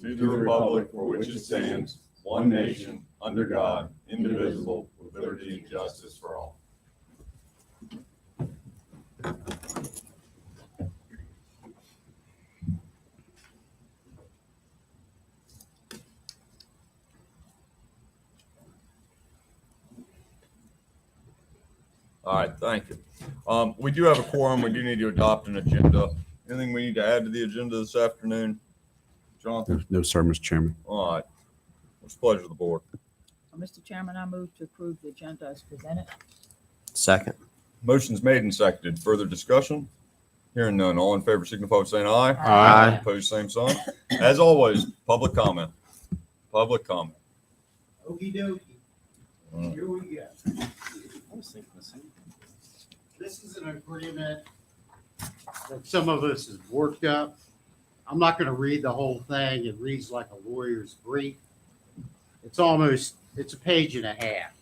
to the republic for which it stands, one nation, under God, indivisible, with liberty and justice for all. All right, thank you. We do have a quorum. We do need to adopt an agenda. Anything we need to add to the agenda this afternoon? Jonathan? No, sir, Mr. Chairman. All right. What's the pleasure of the board? Mr. Chairman, I move to approve the agenda as presented. Second. Motion's made and seconded. Further discussion? Hearing none. All in favor signify by saying aye. Aye. Opposed, same sign. As always, public comment. Public comment. Okey dokey. Mm. Here we go. This is an agreement that some of us have worked up. I'm not going to read the whole thing. It reads like a lawyer's brief. It's a page and a half.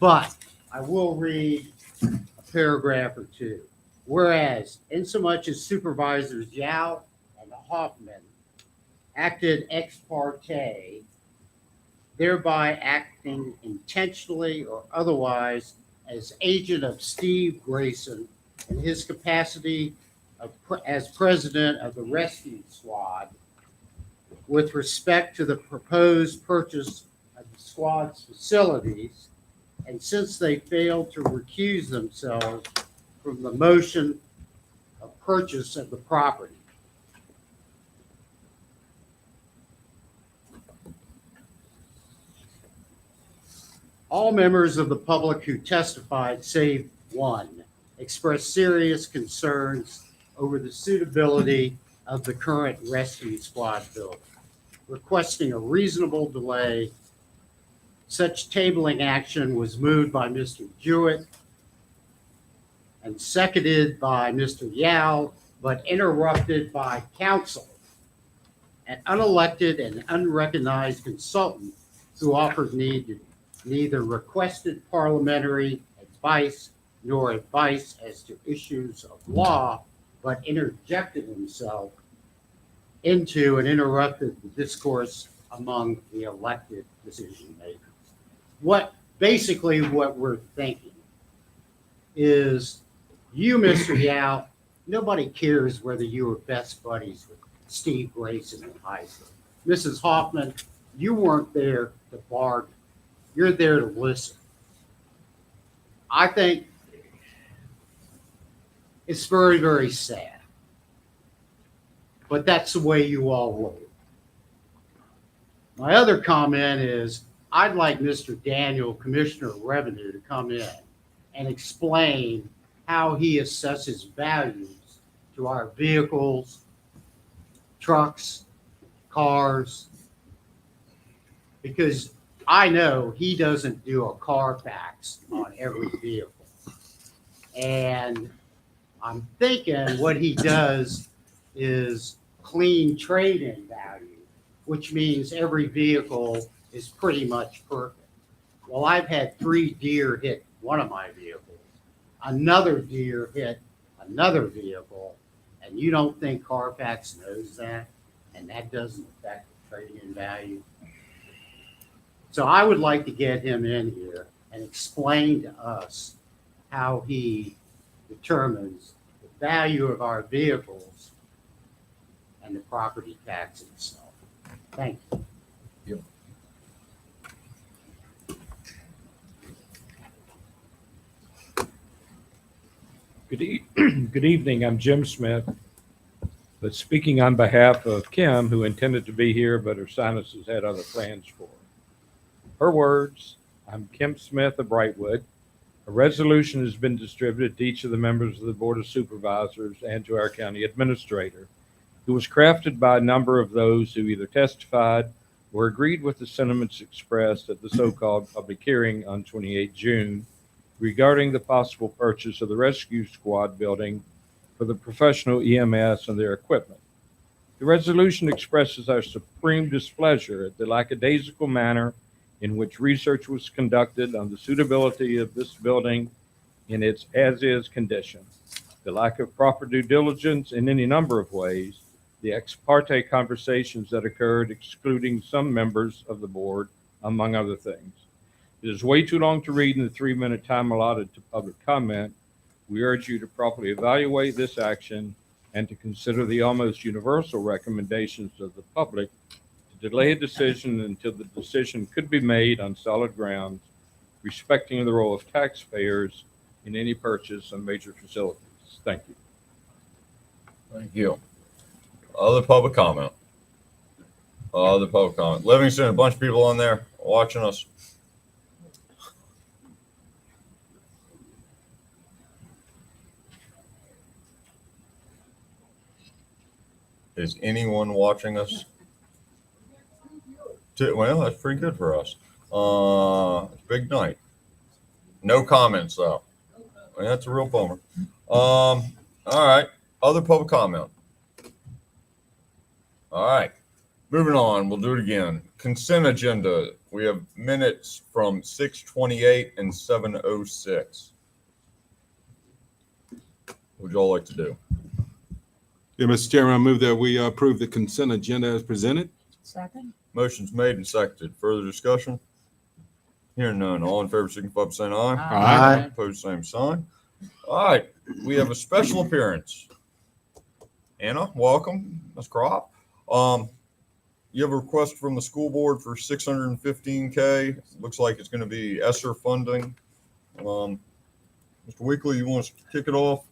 But I will read a paragraph or two. Whereas, insomuch as Supervisors Yao and Hoffman acted ex parte, thereby acting intentionally or otherwise as agent of Steve Grayson in his capacity as president of the rescue squad with respect to the proposed purchase of the squad's facilities, and since they failed to recuse themselves from the motion of purchase of the property. All members of the public who testified, save one, expressed serious concerns over the suitability of the current rescue squad building, requesting a reasonable delay. Such tabling action was moved by Mr. Jewett and seconded by Mr. Yao, but interrupted by counsel, an unelected and unrecognized consultant who offered neither requested parliamentary advice nor advice as to issues of law, but interjected himself into and interrupted the discourse among the elected decision makers. What we're thinking is, you, Mr. Yao, nobody cares whether you were best buddies with Steve Grayson in high school. Mrs. Hoffman, you weren't there to bargain. You're there to listen. I think it's very, very sad. But that's the way you all roll. My other comment is, I'd like Mr. Daniel, Commissioner of Revenue, to come in and explain how he assesses values to our vehicles, trucks, cars, because I know he doesn't do a Carfax on every vehicle. And I'm thinking what he does is clean trade-in value, which means every vehicle is pretty much perfect. Well, I've had 3 deer hit one of my vehicles. Another deer hit another vehicle, and you don't think Carfax knows that, and that doesn't affect the trade-in value? So I would like to get him in here and explain to us how he determines the value of our vehicles and the property tax itself. Thank you. Good evening. I'm Jim Smith, but speaking on behalf of Kim, who intended to be here, but her sinuses had other plans for her. Her words, I'm Kim Smith of Brightwood. A resolution has been distributed to each of the members of the Board of Supervisors and to our county administrator. It was crafted by a number of those who either testified or agreed with the sentiments expressed at the so-called public hearing on 28 June regarding the possible purchase of the rescue squad building for the professional EMS and their equipment. The resolution expresses our supreme displeasure at the lackadaisical manner in which research was conducted on the suitability of this building in its as-is condition, the lack of proper due diligence in any number of ways, the ex parte conversations that occurred, excluding some members of the board, among other things. It is way too long to read in the 3-minute time allotted to public comment. We urge you to properly evaluate this action and to consider the almost universal recommendations of the public to delay a decision until the decision could be made on solid grounds, respecting the role of taxpayers in any purchase of major facilities. Thank you. Thank you. Other public comment? Other public comment. Livingston, a bunch of people on there watching us. Is anyone watching us? Well, that's pretty good for us. It's a big night. No comments though. That's a real bummer. All right. Other public comment. All right. Moving on. We'll do it again. Consent agenda. We have minutes from 6:28 and 7:06. What would y'all like to do? Yeah, Mr. Chairman, I move that we approve the consent agenda as presented. Second? Motion's made and seconded. Further discussion? Hearing none. All in favor, signify by saying aye. Aye. Opposed, same sign. All right. We have a special appearance. Anna, welcome. Ms. Crop. You have a request from the school board for $615K. Looks like it's going to be ESSER funding. Mr. Weekly, you want to kick it off?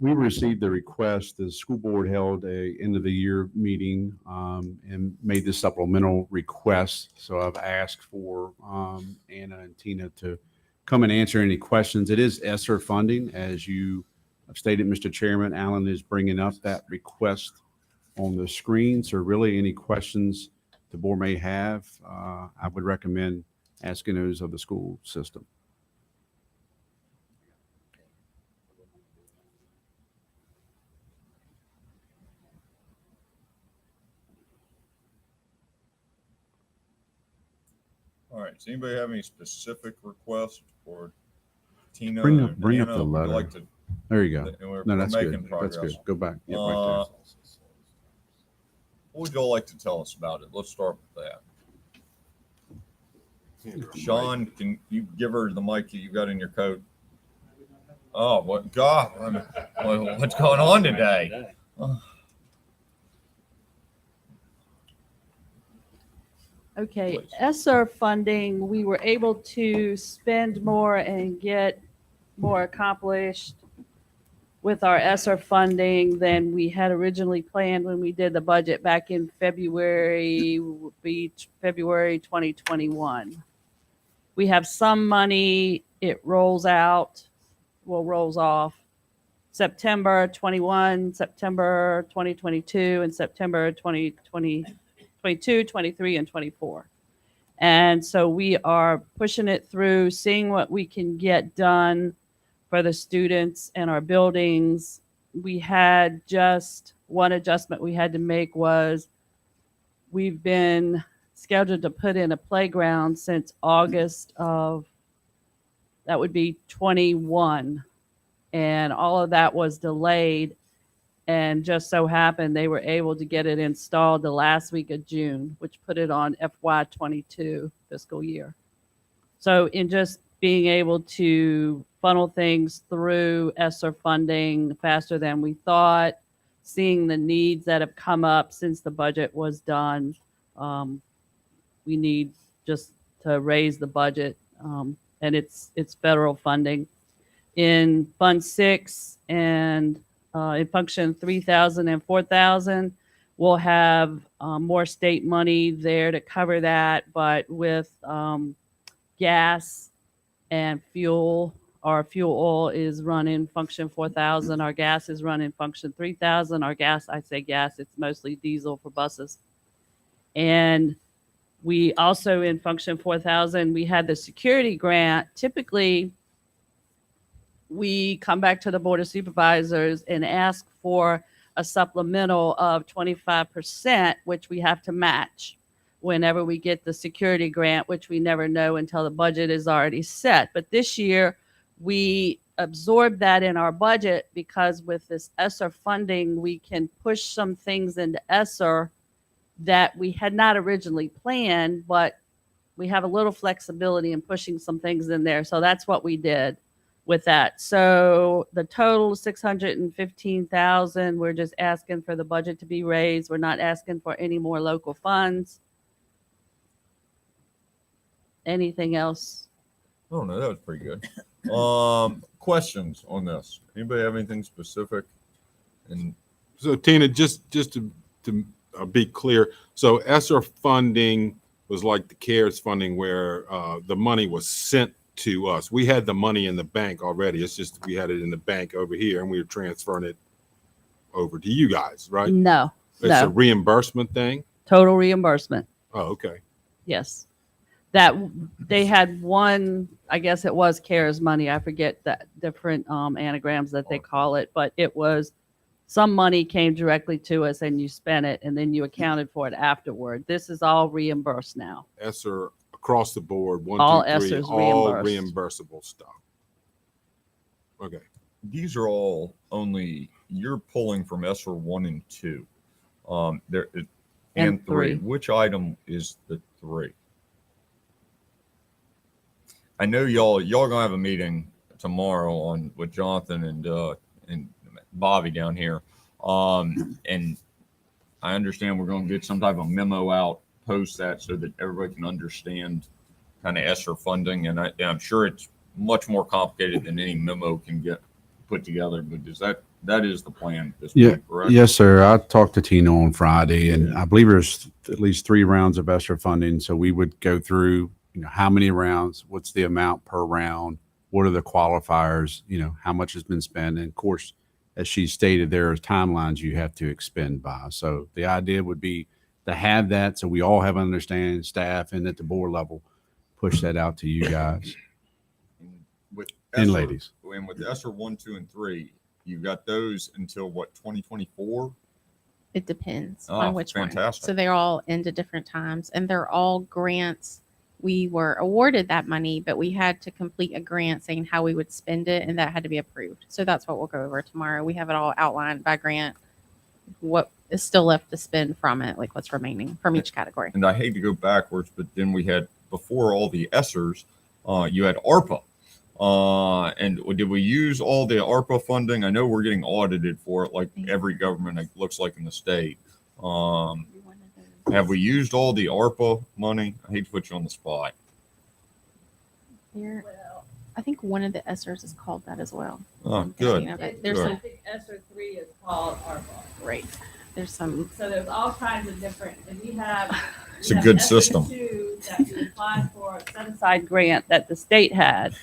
We received the request. The school board held a end of the year meeting and made this supplemental request. So I've asked for Anna and Tina to come and answer any questions. It is ESSER funding, as you have stated, Mr. Chairman. Alan is bringing up that request on the screen. So really any questions the board may have, I would recommend asking those of the school system. All right. Does anybody have any specific requests for Tina? Bring up and the Anna? Would letter. you like to- There you go. and we're No, that's making good. progress. That's good. Go back. Yep, right Uh, there. What would y'all like to tell us about it? Let's start with that. Sean, can you give her the mic that you got in your coat? Oh, what God? What's going on today? Okay, Please. ESSER funding, we were able to spend more and get more accomplished with our ESSER funding than we had originally planned when we did the budget back in February 2021. We have some money, it rolls off September 21, September 2022, and September 2022, 23, and 24. And so we are pushing it through, seeing what we can get done for the students and our buildings. We had just one adjustment we had to make was we've been scheduled to put in a playground since August of, that would be 21. And all of that was delayed. And just so happened they were able to get it installed the last week of June, which put it on FY22 fiscal year. So in just being able to funnel things through ESSER funding faster than we thought, seeing the needs that have come up since the budget was done, we need just to raise the budget, and it's federal funding. In Fund 6 and in Function 3000 and 4000, we'll have more state money there to cover that, but with gas and fuel, our fuel oil is running Function 4000, our gas is running Function 3000. Our gas, I say gas, it's mostly diesel for buses. And we also in Function 4000, we had the security grant. Typically, we come back to the Board of Supervisors and ask for a supplemental of 25%, which we have to match whenever we get the security grant, which we never know until the budget is already set. But this year, we absorb that in our budget because with this ESSER funding, we can push some things into ESSER that we had not originally planned, but we have a little flexibility in pushing some things in there. So that's what we did with that. So the total 615,000, we're just asking for the budget to be raised. We're not asking for any more local funds. Anything else? Oh, no, that was pretty good. Questions on this? Anybody have anything specific? And So Tina, just to be clear, so ESSER funding was like the CARES funding where the money was sent to us. We had the money in the bank already. It's just we had it in the bank over here and we were transferring it over to you guys, right? No, It's a no. reimbursement thing? Total reimbursement. Oh, okay. Yes. That they had one, I guess it was CARES money. I forget that different anagrams that they call it, but it was some money came directly to us and you spent it and then you accounted for it afterward. This is all reimbursed now. ESSER across the board, one, All two, three, ESSER's all reimbursed. reimbursable stuff. Okay. these are all only, you're pulling from ESSER 1 and 2. There and And 3. three. Which item is the 3? I know y'all gonna have a meeting tomorrow on with Jonathan and Bobby down here. And I understand we're gonna get some type of memo out, post that so that everybody can understand kind of ESSER funding. And I'm sure it's much more complicated than any memo can get put together. But that is the plan at this point, correct? Yes, sir. I talked to Tina on Friday, and I believe there's at least 3 rounds of ESSER funding. So we would go through, how many rounds, what's the amount per round, what are the qualifiers, how much has been spent. And of course, as she stated, there are timelines you have to expend by. So the idea would be to have that so we all have understanding, staff and at the board level, push that out to you guys With and ESSER- ladies. And with ESSER 1, 2, and 3, you've got those until what, 2024? It depends Oh, on which fantastic. one. So they're all into different times and they're all grants. We were awarded that money, but we had to complete a grant saying how we would spend it and that had to be approved. So that's what we'll go over tomorrow. We have it all outlined by grant, what is still left to spend from it, like what's remaining from each category. And I hate to go backwards, but then we had, before all the ESSERs, you had ARPA. And did we use all the ARPA funding? I know we're getting audited for it, like every government, it looks like in the state. Have we used all the ARPA money? I hate to put you on the spot. There, I think one of the ESSERs is called that as well. Oh, I'm good. thinking of it. There's Good. some, think ESSER 3 is called ARPA. right. There's some, So there's all kinds of different, and we have. It's a good system. That we applied for a set aside grant that the state had.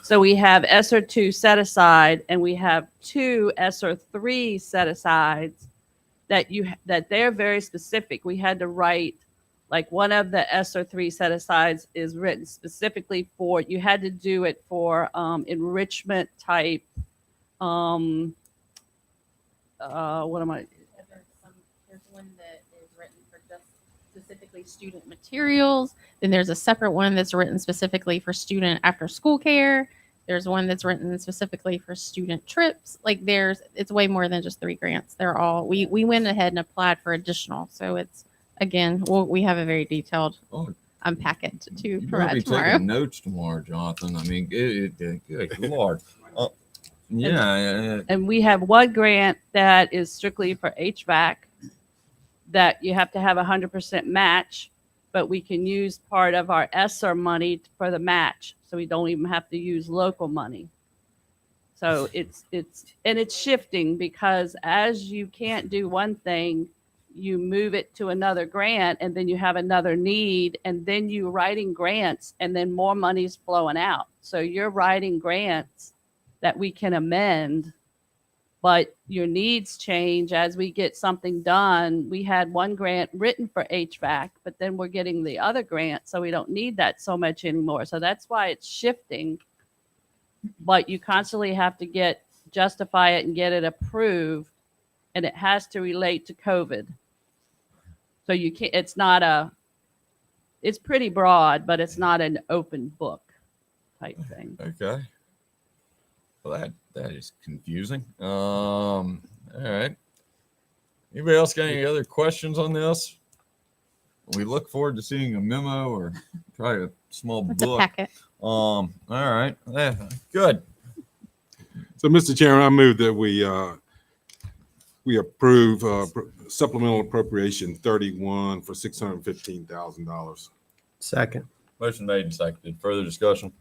So we have ESSER 2 set aside, and we have 2 ESSER 3 set asides that they're very specific. We had to write, like one of the ESSER 3 set asides is written specifically for, you had to do it for enrichment type. What am I? there's one that is written for just specifically student materials. Then there's a separate one that's written specifically for student after school care. There's one that's written specifically for student trips. Like it's way more than just 3 grants. They're all, we went ahead and applied for additional. So it's, again, we have a very detailed Oh, unpacket to You better be provide tomorrow. taking notes tomorrow, Jonathan. I mean, good Lord. Yeah. And we have one grant that is strictly for HVAC that you have to have 100% match, but we can use part of our ESSER money for the match. So we don't even have to use local money. So it's shifting because as you can't do one thing, you move it to another grant and then you have another need and then you're writing grants and then more money's flowing out. So you're writing grants that we can amend, but your needs change as we get something done. We had one grant written for HVAC, but then we're getting the other grant, so we don't need that so much anymore. So that's why it's shifting, but you constantly have to justify it and get it approved, and it has to relate to COVID. So you can't, it's pretty broad, but it's not an open book type thing. Okay. Well, that is confusing. All right. Anybody else got any other questions on this? We look forward to seeing a memo or probably a small It's a book. packet. All right. Good. So, Mr. Chairman, I move that we approve supplemental appropriation 31 for $615,000. Second. Motion made and seconded. Further discussion?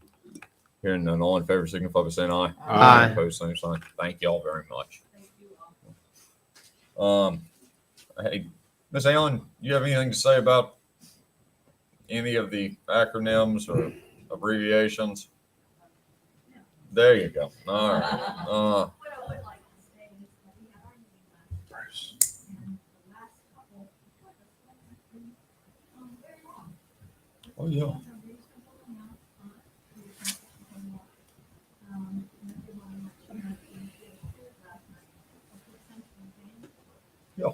Hearing none, all in favor signify by saying aye. Aye. Opposed, same sign. Thank you all very much. Hey, Ms. Allen, you have anything to say about any of the acronyms or abbreviations? There you go. All right. Oh, yeah. Yeah.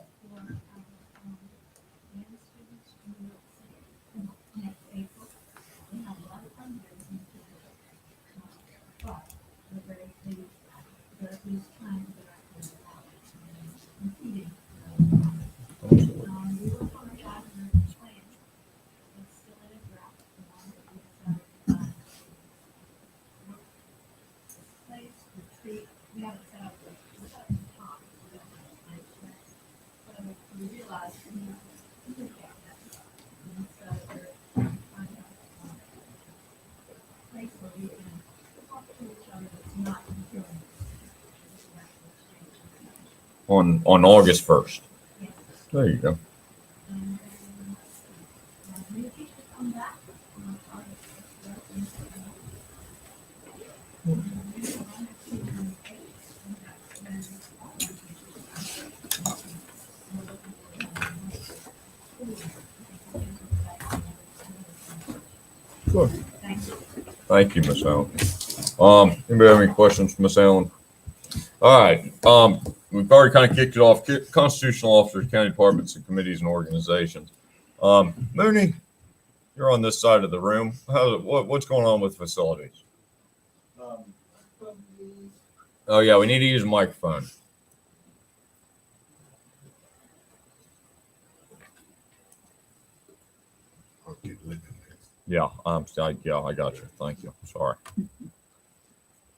On August 1st. There you go. Good. Thank you, Ms. Allen. Anybody have any questions for Ms. Allen? All right. We've already kind of kicked it off. Constitutional officers, county departments, and committees and organizations. Mooney, you're on this side of the room. What's going on with facilities? Oh yeah, we need to use a microphone. Yeah, I got you. Thank you. Sorry.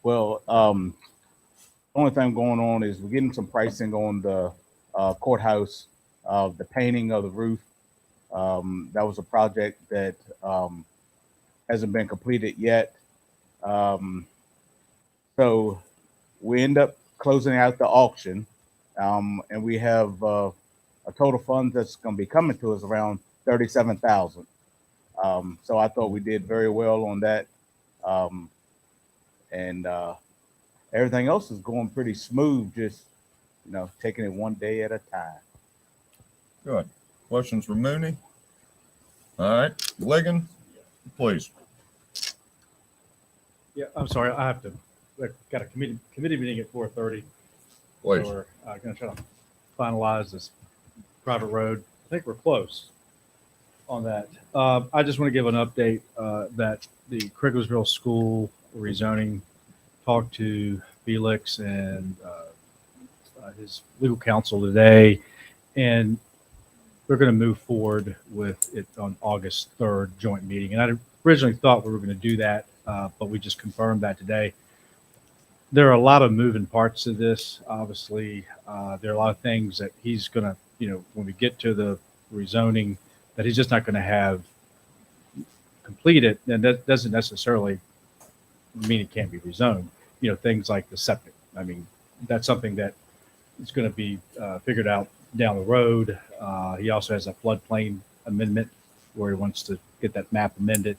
Well, only thing going on is we're getting some pricing on the courthouse, the painting of the roof. That was a project that hasn't been completed yet. So we end up closing out the auction, and we have a total fund that's going to be coming to us around $37,000. So I thought we did very well on that. And everything else is going pretty smooth, just, taking it one day at a time. Good. Questions for Mooney? All right. Ligon, please. Yeah, I'm sorry. I have to. I've got a committee meeting at 4:30. Please. So we're going to try to finalize this private road. I think we're close on that. I just want to give an update that the Crigglesville School rezoning, talked to Felix and his legal counsel today, and we're going to move forward with it on August 3rd joint meeting. And I originally thought we were going to do that, but we just confirmed that today. There are a lot of moving parts to this. Obviously, there are a lot of things that he's going to, when we get to the rezoning, that he's just not going to have completed. And that doesn't necessarily mean it can't be rezoned. Things like the septic. I mean, that's something that is going to be figured out down the road. He also has a floodplain amendment where he wants to get that map amended.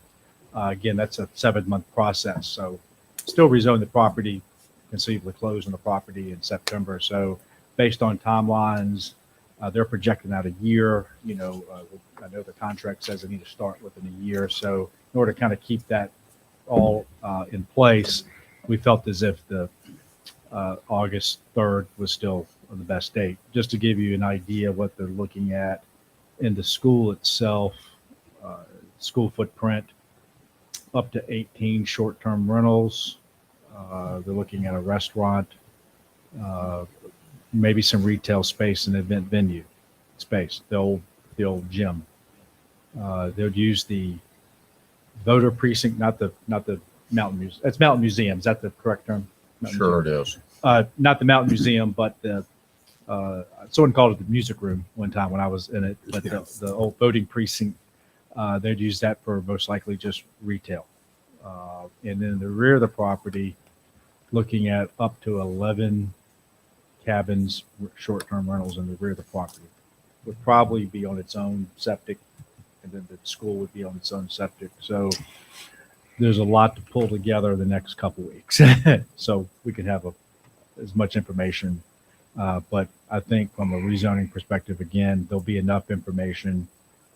Again, that's a 7-month process. So still rezone the property, conceivably close on the property in September. So based on timelines, they're projecting out a year. I know the contract says they need to start within a year. So in order to kind of keep that all in place, we felt as if the August 3rd was still the best date. Just to give you an idea of what they're looking at in the school itself, school footprint, up to 18 short-term rentals, They're looking at a restaurant, maybe some retail space and event venue space, the old gym. They'll use the voter precinct, not the Mountain Museum. It's Mountain Museum. Is that the correct term? Mountain Sure Museum. it is. Not the Mountain Museum, but the someone called it the music room one time when I was in it. But the old voting precinct, they'd use that for most likely just retail. And then the rear of the property, looking at up to 11 cabins, short-term rentals in the rear of the property, would probably be on its own septic, and then the school would be on its own septic. So there's a lot to pull together the next couple weeks. So we can have as much information. But I think from a rezoning perspective, again, there'll be enough information.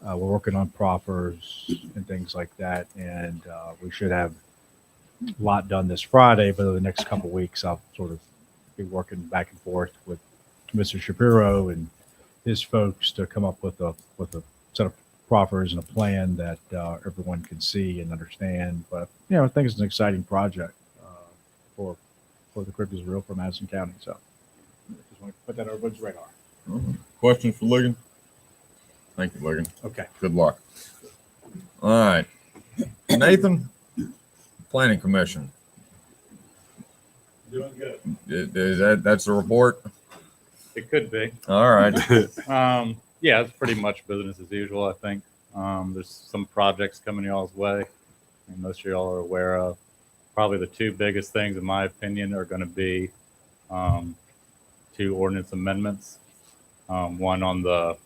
We're working on proffers and things like that. And we should have a lot done this Friday, but over the next couple weeks, I'll sort of be working back and forth with Mr. Shapiro and his folks to come up with a set of proffers and a plan that everyone can see and understand. But I think it's an exciting project for the Crypt is Real for Madison County. So I just want to put that on everyone's radar. Questions for Ligon? Thank you, Ligon. Okay. Good luck. All right. Nathan, Planning Commission. Doing good. That's the report? It could be. All right. Yeah, it's pretty much business as usual, I think. There's some projects coming y'all's way, and most of y'all are aware of. Probably the two biggest things, in my opinion, are going to be two ordinance amendments. One on the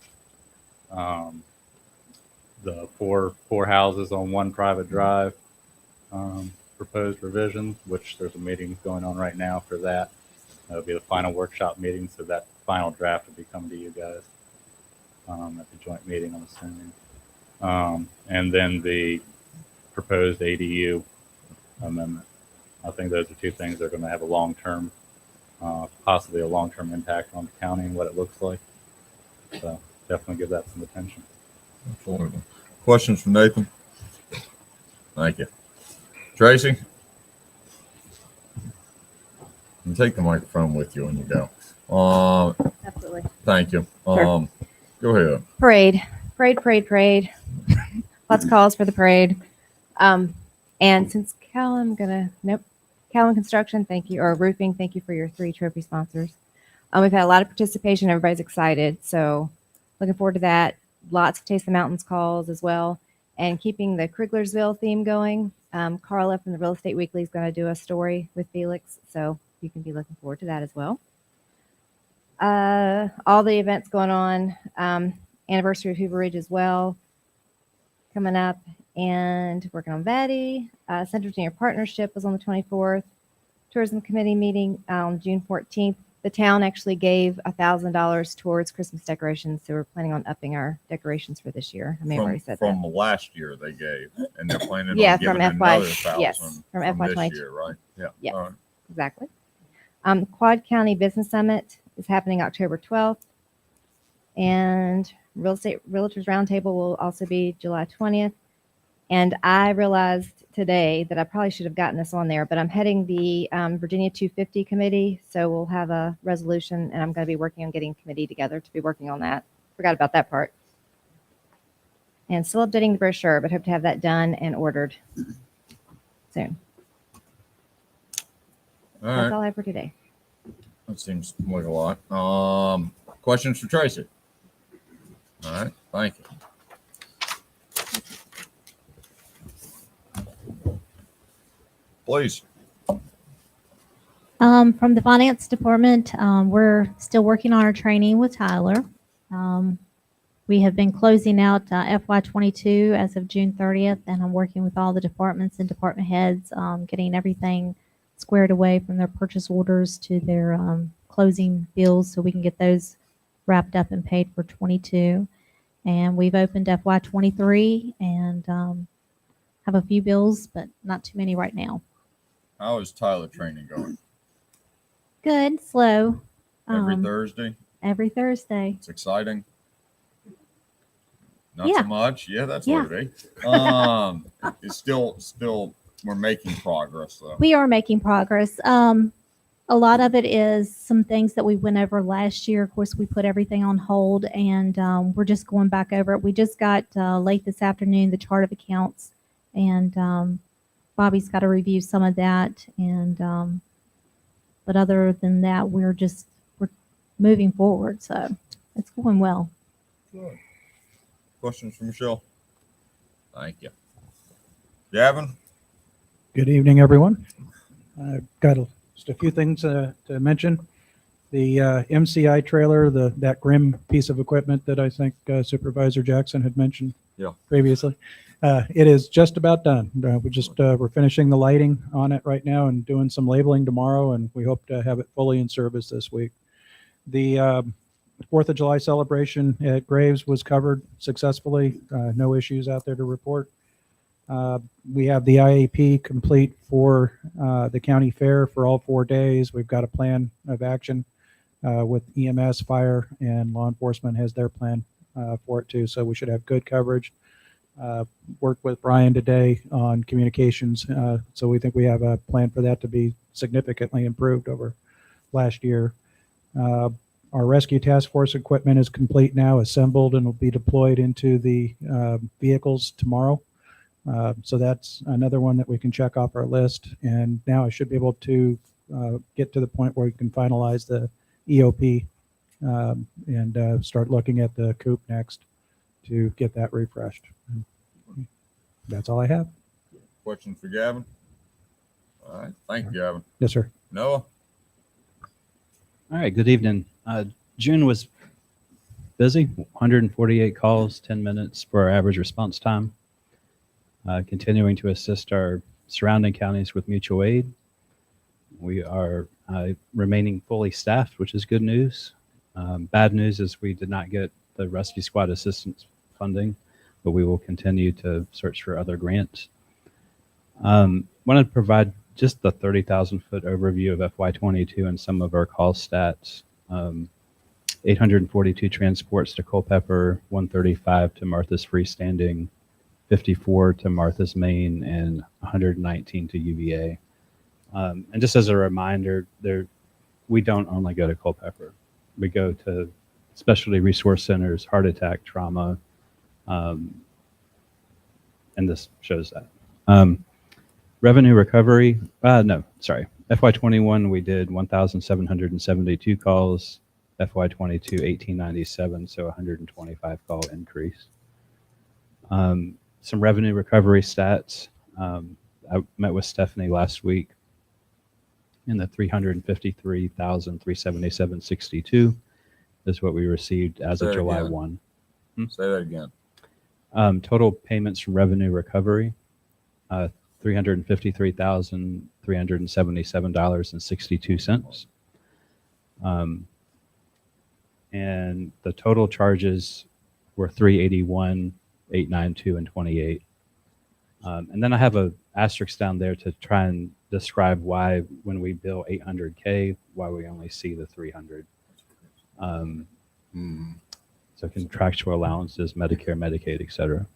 four houses on one private drive proposed revision, which there's a meeting going on right now for that. That'll be the final workshop meeting, so that final draft will be coming to you guys at the joint meeting, I'm assuming. And then the proposed ADU amendment. I think those are two things that are going to have a long-term, possibly a long-term impact on the county and what it looks like. So definitely give that some attention. Absolutely. Questions from Nathan? Thank you. Tracy? You take the microphone with you when you go. Absolutely. Thank you. Sure. Go ahead. Parade. Lots of calls for the parade. And since Callum Construction, thank you, or Roofing, thank you for your 3 trophy sponsors. We've had a lot of participation. Everybody's excited. So looking forward to that. Lots of Taste the Mountains calls as well. And keeping the Kriglersville theme going. Carla from the Real Estate Weekly is going to do a story with Felix. So you can be looking forward to that as well. All the events going on. Anniversary of Hoover Ridge as well coming up, and working on Betty. Central Junior Partnership was on the 24th. Tourism Committee meeting on June 14th. The town actually gave $1,000 towards Christmas decorations, so we're planning on upping our decorations for this year. I may have already said From that. last year they gave, and they're planning Yeah, on from giving FY another 1,000 yes, from FY this 22. year, right? Yeah. Yes. All right. Exactly. The Quad County Business Summit is happening October 12th. And Real Estate Realtors Roundtable will also be July 20th. And I realized today that I probably should have gotten this on there, but I'm heading the Virginia 250 committee. So we'll have a resolution, and I'm going to be working on getting a committee together to be working on that. Forgot about that part. And still updating the brochure, but hope to have that done and ordered soon. All That's right. all I have for today. That seems like a lot. Questions for Tracy? All right. Thank you. Please. From the finance department, we're still working on our training with Tyler. We have been closing out FY22 as of June 30th, and I'm working with all the departments and department heads, getting everything squared away from their purchase orders to their closing bills so we can get those wrapped up and paid for 22. And we've opened FY23 and have a few bills, but not too many right now. How is Tyler training going? Good, slow. Every Thursday? Every Thursday. It's exciting. Not Yeah. so much. Yeah, that's Yeah. what it is. It's still We're making progress though. We are making progress. A lot of it is some things that we went over last year. Of course, we put everything on hold, and we're just going back over it. We just got late this afternoon the chart of accounts, and Bobby's got to review some of that. And but other than that, we're moving forward. So it's going well. Good. Questions for Michelle? Thank you. Gavin? Good evening, everyone. I've got just a few things to mention. The MCI trailer, that grim piece of equipment that I think Supervisor Jackson had mentioned previously, it is just about done. We're finishing the lighting on it right now and doing some labeling tomorrow, and we hope to have it fully in service this week. The 4th of July celebration at Graves was covered successfully. No issues out there to report. We have the IAP complete for the county fair for all 4 days. We've got a plan of action with EMS, fire, and law enforcement has their plan for it too. So we should have good coverage. Worked with Brian today on communications. So we think we have a plan for that to be significantly improved over last year. Our rescue task force equipment is complete now, assembled, and will be deployed into the vehicles tomorrow. So that's another one that we can check off our list. And now I should be able to get to the point where we can finalize the EOP and start looking at the coop next to get that refreshed. That's all I have. Questions for Gavin? All right. Thank you, Gavin. Yes, sir. Noah? All right, good evening. June was busy, 148 calls, 10 minutes for our average response time. Continuing to assist our surrounding counties with mutual aid. We are remaining fully staffed, which is good news. Bad news is we did not get the rescue squad assistance funding, but we will continue to search for other grants. Want to provide just the 30,000 foot overview of FY22 and some of our call stats. 842 transports to Culpeper, 135 to Martha's Freestanding, 54 to Martha's Main, and 119 to UVA. And just as a reminder, we don't only go to Culpeper. We go to specialty resource centers, heart attack, trauma, and this shows that. Revenue recovery, FY21 we did 1,772 calls, FY22 1,897, so 125 call increase. Some revenue recovery stats. I met with Stephanie last week, in the 353,377.62 is what we received as of July 1. Say that again. Total payments from revenue recovery, $353,377.62. And the total charges were $381,892 and 28. And then I have a asterisk down there to try and describe why, when we bill 800K, why we only see the 300. So contractual allowances, Medicare, Medicaid, etc.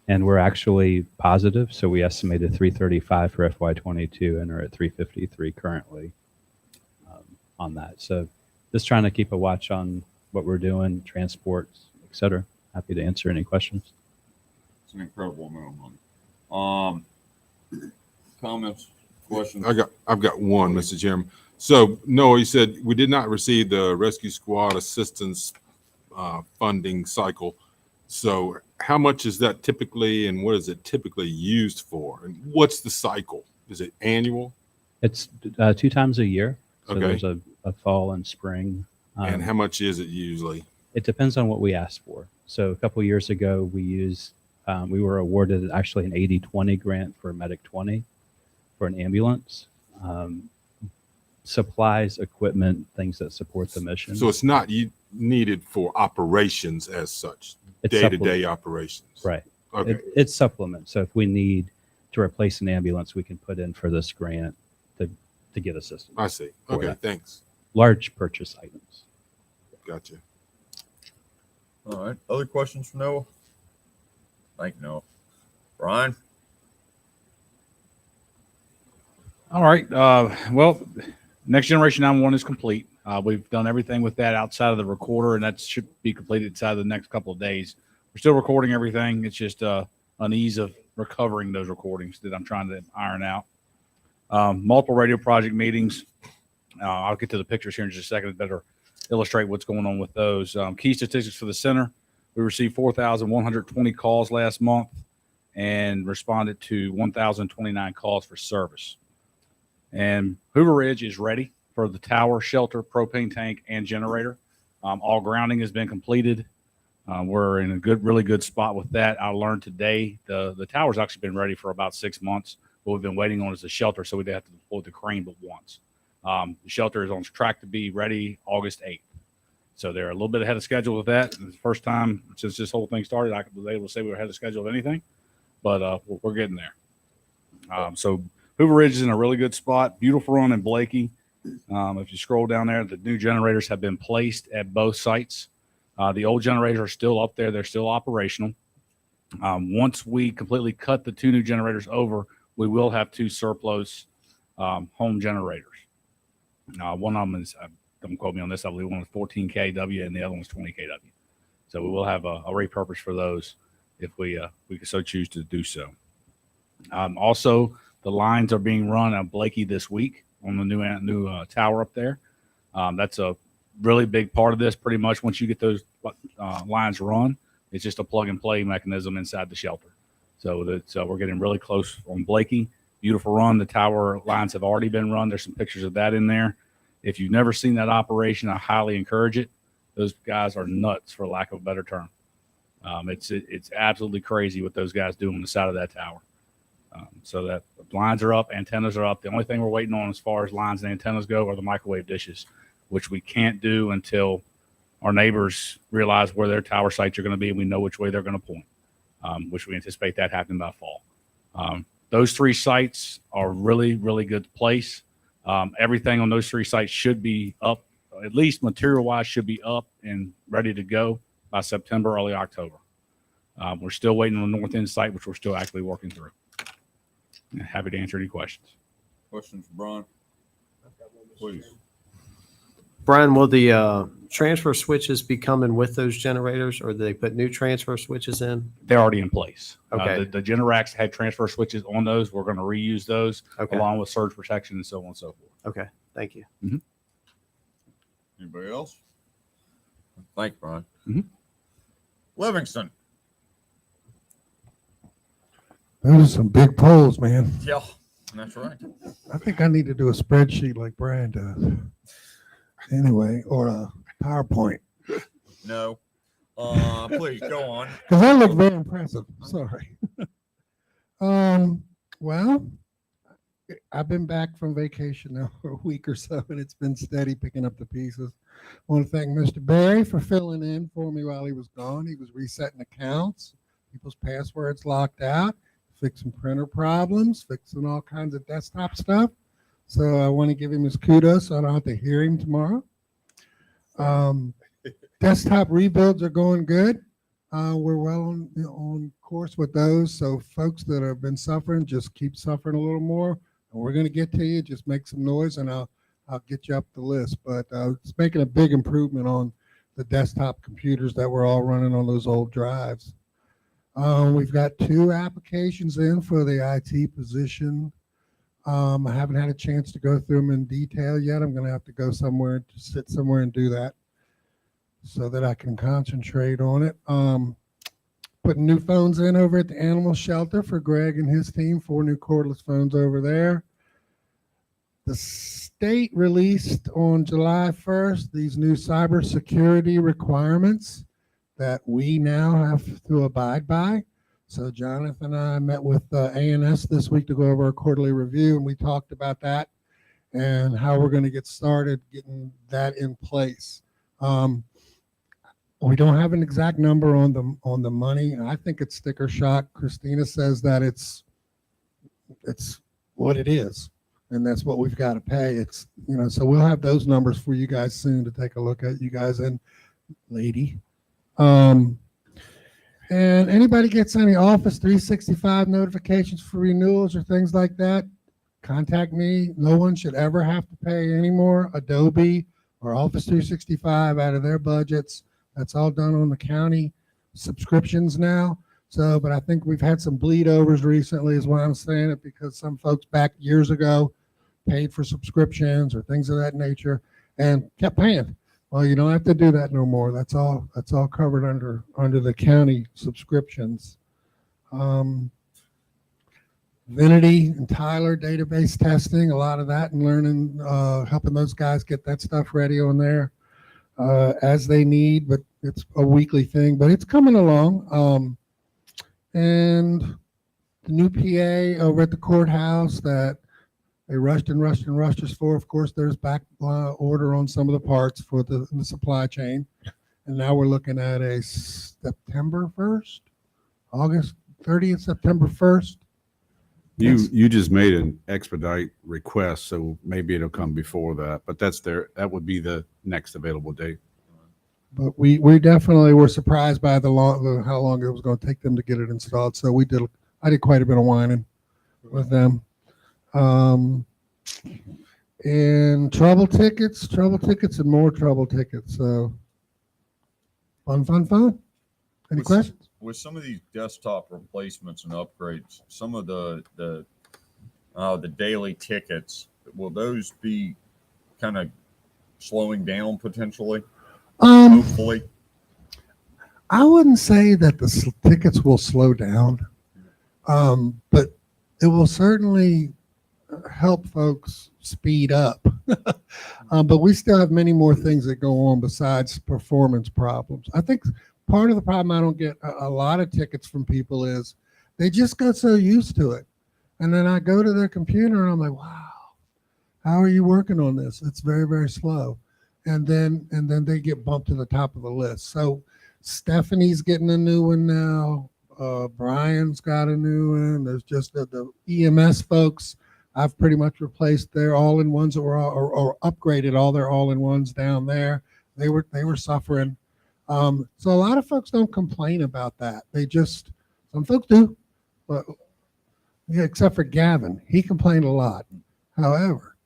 And we're actually positive, so we estimated 335 for FY22 and are at 353 currently on that. So just trying to keep a watch on what we're doing, transports, etc. Happy to answer any questions. It's an incredible amount of money. Comments, questions? I've got one, Mr. Chairman. So Noah, you said we did not receive the rescue squad assistance funding cycle. So how much is that typically, and what is it typically used for? And what's the cycle? Is it annual? It's 2 times a year. So Okay. there's a fall and spring. And how much is it usually? It depends on what we asked for. So a couple years ago, we were awarded actually an 80-20 grant for Medic 20 for an ambulance. Supplies, equipment, things that support the mission. So it's not needed for operations as such, It's day-to-day operations. Right. Okay. It's supplement. So if we need to replace an ambulance, we can put in for this grant to get assistance. I see. for Okay, that. thanks. Large purchase items. Gotcha. All right. Other questions for Noah? Thank you, Noah. Brian? All right. Well, Next Generation 911 is complete. We've done everything with that outside of the recorder, and that should be completed inside of the next couple of days. We're still recording everything. It's just an ease of recovering those recordings that I'm trying to iron out. Multiple radio project meetings. I'll get to the pictures here in just a second to better illustrate what's going on with those. Key statistics for the center. We received 4,120 calls last month and responded to 1,029 calls for service. And Hoover Ridge is ready for the tower, shelter, propane tank, and generator. All grounding has been completed. We're in a really good spot with that. I learned today the tower's actually been ready for about 6 months. What we've been waiting on is the shelter, so we didn't have to deploy the crane but once. The shelter is on track to be ready August 8th. So they're a little bit ahead of schedule with that. It's the first time since this whole thing started I was able to say we were ahead of schedule of anything, but we're getting there. So Hoover Ridge is in a really good spot. Beautiful run in Blakey. If you scroll down there, the new generators have been placed at both sites. The old generators are still up there. They're still operational. Once we completely cut the 2 new generators over, we will have 2 surplus home generators. One of them is, don't quote me on this, I believe one was 14 kW and the other one was 20 kW. So we will have a repurpose for those if we could so choose to do so. Also, the lines are being run at Blakey this week on the new tower up there. That's a really big part of this. Pretty much once you get those lines run, it's just a plug and play mechanism inside the shelter. So we're getting really close on Blakey. Beautiful run. The tower lines have already been run. There's some pictures of that in there. If you've never seen that operation, I highly encourage it. Those guys are nuts, for lack of a better term. It's absolutely crazy what those guys do on the side of that tower. So that the lines are up, antennas are up. The only thing we're waiting on as far as lines and antennas go are the microwave dishes, which we can't do until our neighbors realize where their tower sites are going to be and we know which way they're going to point, which we anticipate that happening by fall. Those 3 sites are really, really good place. Everything on those 3 sites should be up, at least material-wise, should be up and ready to go by September, early October. We're still waiting on the North End site, which we're still actively working through. Happy to answer any questions. Questions for Brian? Please. Brian, will the transfer switches be coming with those generators, or do they put new transfer switches in? They're already in place. Okay. The Generacs had transfer switches on those. We're going to reuse those along with surge protection and so on and so forth. Okay. Thank you. Mm-hmm. Anybody else? Thank you, Brian. Mm-hmm. Livingston. Those are some big polls, man. Yeah, that's right. I think I need to do a spreadsheet like Brian does. Anyway, or a PowerPoint. No. Please go on. Because that looked very impressive. Sorry. Well, I've been back from vacation now for a week or so, and it's been steady picking up the pieces. I want to thank Mr. Barry for filling in for me while he was gone. He was resetting accounts, people's passwords locked out, fixing printer problems, fixing all kinds of desktop stuff. So I want to give him his kudos so I don't have to hear him tomorrow. Desktop rebuilds are going good. We're well on course with those. So folks that have been suffering, just keep suffering a little more. And we're going to get to you. Just make some noise and I'll get you up the list. But it's making a big improvement on the desktop computers that we're all running on those old drives. We've got 2 applications in for the IT position. I haven't had a chance to go through them in detail yet. I'm going to have to go somewhere, to sit somewhere and do that so that I can concentrate on it. Putting new phones in over at the animal shelter for Greg and his team, 4 new cordless phones over there. The state released on July 1st these new cybersecurity requirements that we now have to abide by. So Jonathan and I met with ANS this week to go over our quarterly review, and we talked about that and how we're going to get started getting that in place. We don't have an exact number on the money. I think it's sticker shock. Christina says that it's what it is, and that's what we've got to pay. It's so we'll have those numbers for you guys soon to take a look at, you guys and lady. And anybody gets any Office 365 notifications for renewals or things like that, contact me. No one should ever have to pay any more Adobe or Office 365 out of their budgets. That's all done on the county subscriptions now. So, but I think we've had some bleed overs recently is why I'm saying it, because some folks back years ago paid for subscriptions or things of that nature and kept paying. Well, you don't have to do that no more. That's all covered under the county subscriptions. Vinity and Tyler database testing, a lot of that, and learning, helping those guys get that stuff ready on there as they need, but it's a weekly thing, but it's coming along. And the new PA over at the courthouse that they rushed us for. Of course, there's back order on some of the parts for the supply chain. And now we're looking at a September 1st, August 30th, September 1st. You just made an expedite request, so maybe it'll come before that, but that would be the next available date. But we definitely were surprised by how long it was going to take them to get it installed. So I did quite a bit of whining with them. And trouble tickets and more trouble tickets. So fun. Any questions? With some of these desktop replacements and upgrades, some of the daily tickets, will those be kind of slowing down potentially? Hopefully. I wouldn't say that the tickets will slow down, but it will certainly help folks speed up. But we still have many more things that go on besides performance problems. I think part of the problem I don't get a lot of tickets from people is they just got so used to it. And then I go to their computer and I'm like, wow, how are you working on this? It's very, very slow. And then they get bumped to the top of the list. So Stephanie's getting a new one now. Brian's got a new one. There's just the EMS folks. I've pretty much replaced their all-in-ones or upgraded all their all-in-ones down there. They were suffering. So a lot of folks don't complain about that. Some folks do, but yeah, except for Gavin, he complained a lot. However,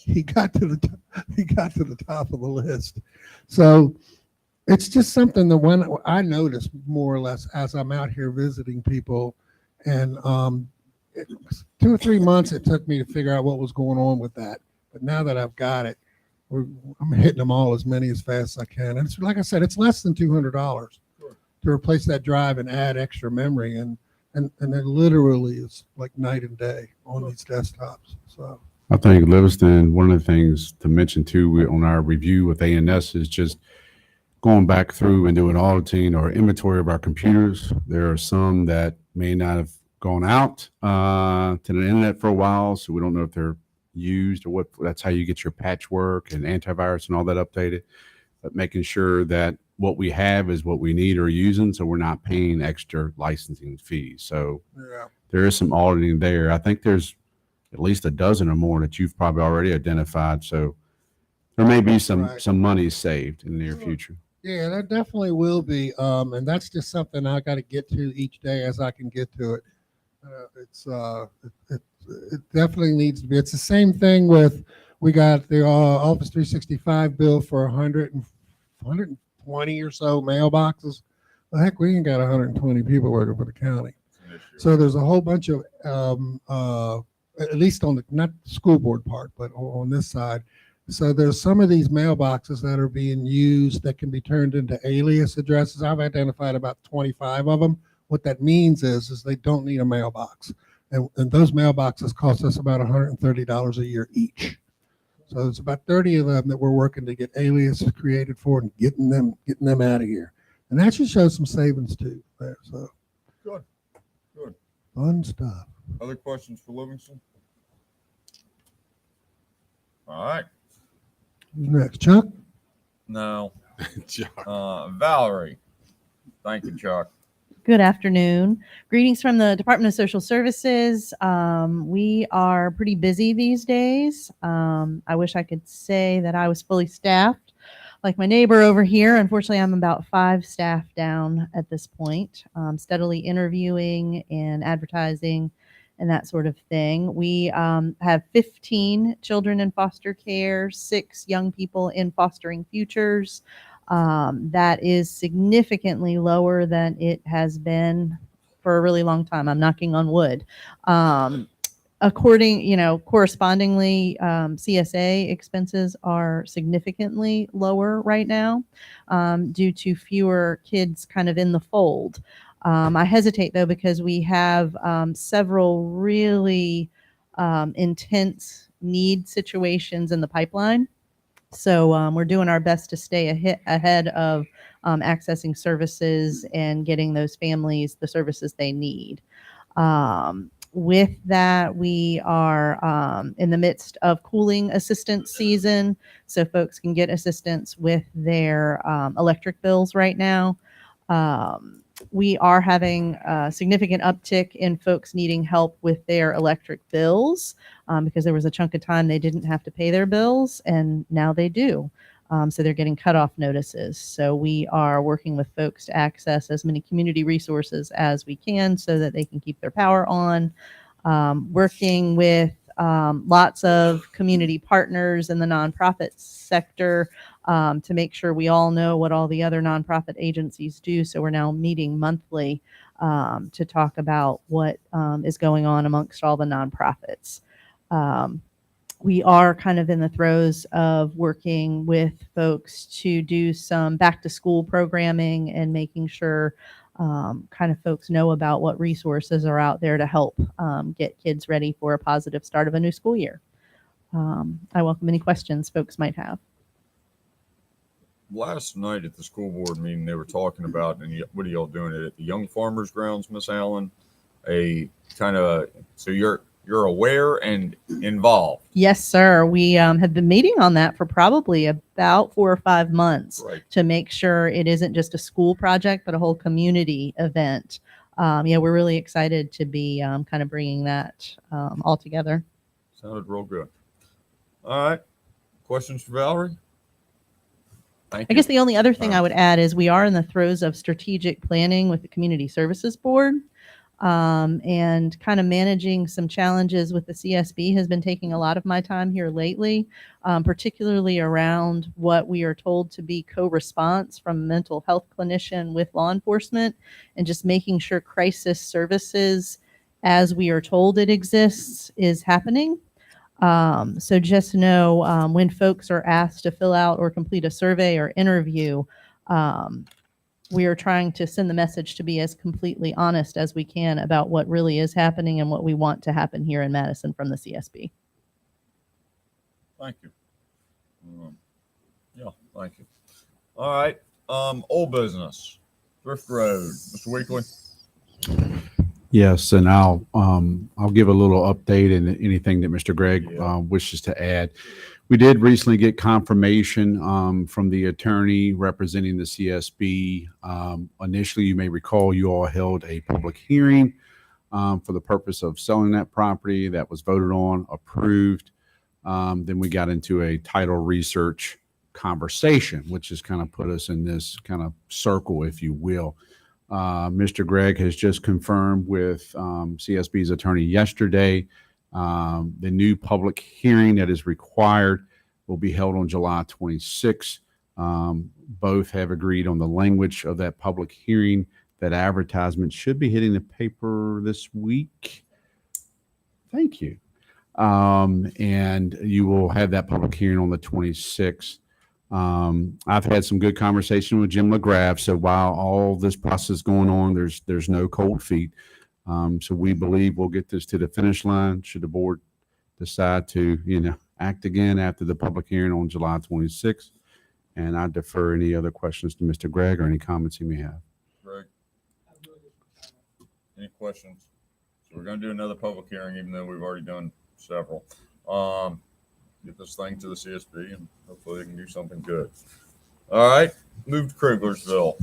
he got to the top of the list. So it's just something that when I notice more or less as I'm out here visiting people, and 2 or 3 months it took me to figure out what was going on with that. But now that I've got it, I'm hitting them all as fast as I can. And it's like I said, it's less than $200 to replace that drive and add extra memory, and it literally is like night and day on these desktops. So I think, Livingston, one of the things to mention too on our review with ANS is just going back through and doing auditing or inventory of our computers. There are some that may not have gone out to the internet for a while, so we don't know if they're used or what. That's how you get your patchwork and antivirus and all that updated. But making sure that what we have is what we need or using, so we're not paying extra licensing fees. So there is some auditing there. I think there's at least a dozen or more that you've probably already identified. So there may be some money saved in the near future. Yeah, that definitely will be. And that's just something I got to get to each day as I can get to it. It definitely needs to be. It's the same thing with, we got the Office 365 bill for 120 or so mailboxes. Well, heck, we ain't got 120 people working for the county. So there's a whole bunch of, at least on not the school board part, but on this side. So there's some of these mailboxes that are being used that can be turned into alias addresses. I've identified about 25 of them. What that means is they don't need a mailbox. And those mailboxes cost us about $130 a year each. So there's about 30 of them that we're working to get aliases created for and getting them out of here. And that should show some savings too there. So good. Fun stuff. Other questions for Livingston? All right. Who's next? Chuck? No. Valerie. Thank you, Chuck. Good afternoon. Greetings from the Department of Social Services. We are pretty busy these days. I wish I could say that I was fully staffed. like my neighbor over here, unfortunately, I'm about 5 staff down at this point, steadily interviewing and advertising and that sort of thing. We have 15 children in foster care, 6 young people in fostering futures. That is significantly lower than it has been for a really long time. I'm knocking on wood. Correspondingly, CSA expenses are significantly lower right now due to fewer kids kind of in the fold. I hesitate though because we have several really intense need situations in the pipeline. So we're doing our best to stay ahead of accessing services and getting those families the services they need. With that, we are in the midst of cooling assistance season, so folks can get assistance with their electric bills right now. We are having a significant uptick in folks needing help with their electric bills because there was a chunk of time they didn't have to pay their bills, and now they do. So they're getting cutoff notices. So we are working with folks to access as many community resources as we can so that they can keep their power on. Working with lots of community partners in the nonprofit sector to make sure we all know what all the other nonprofit agencies do. So we're now meeting monthly to talk about what is going on amongst all the nonprofits. We are kind of in the throes of working with folks to do some back to school programming and making sure kind of folks know about what resources are out there to help get kids ready for a positive start of a new school year. I welcome any questions folks might have. Last night at the school board meeting, they were talking about, and what are y'all doing at the Young Farmers Grounds, Miss Allen? So you're aware and involved. Yes, sir. We have been meeting on that for probably about 4 or 5 months to make sure it isn't just a school project, but a whole community event. We're really excited to be kind of bringing that all together. Sounded real good. All right. Questions for Valerie? Thank you. I guess the only other thing I would add is we are in the throes of strategic planning with the Community Services Board. And kind of managing some challenges with the CSB has been taking a lot of my time here lately, particularly around what we are told to be co-response from a mental health clinician with law enforcement, and just making sure crisis services, as we are told it exists, is happening. So just know when folks are asked to fill out or complete a survey or interview, we are trying to send the message to be as completely honest as we can about what really is happening and what we want to happen here in Madison from the CSB. Thank you. Thank you. All right. Old business, Thrift Road, Mr. Weekly. Yes, and I'll give a little update and anything that Mr. Gregg wishes to add. We did recently get confirmation from the attorney representing the CSB. Initially, you may recall you all held a public hearing for the purpose of selling that property. That was voted on, approved. Then we got into a title research conversation, which has kind of put us in this kind of circle, if you will. Mr. Gregg has just confirmed with CSB's attorney yesterday the new public hearing that is required will be held on July 26th. Both have agreed on the language of that public hearing. That advertisement should be hitting the paper this week. Thank you. And you will have that public hearing on the 26th. I've had some good conversation with Jim McGrath. So while all this process is going on, there's no cold feet. So we believe we'll get this to the finish line should the board decide to, act again after the public hearing on July 26th. And I defer any other questions to Mr. Gregg or any comments he may have. Greg, any questions? So we're going to do another public hearing, even though we've already done several. Get this thing to the CSB and hopefully they can do something good. All right, move to Kruglersville.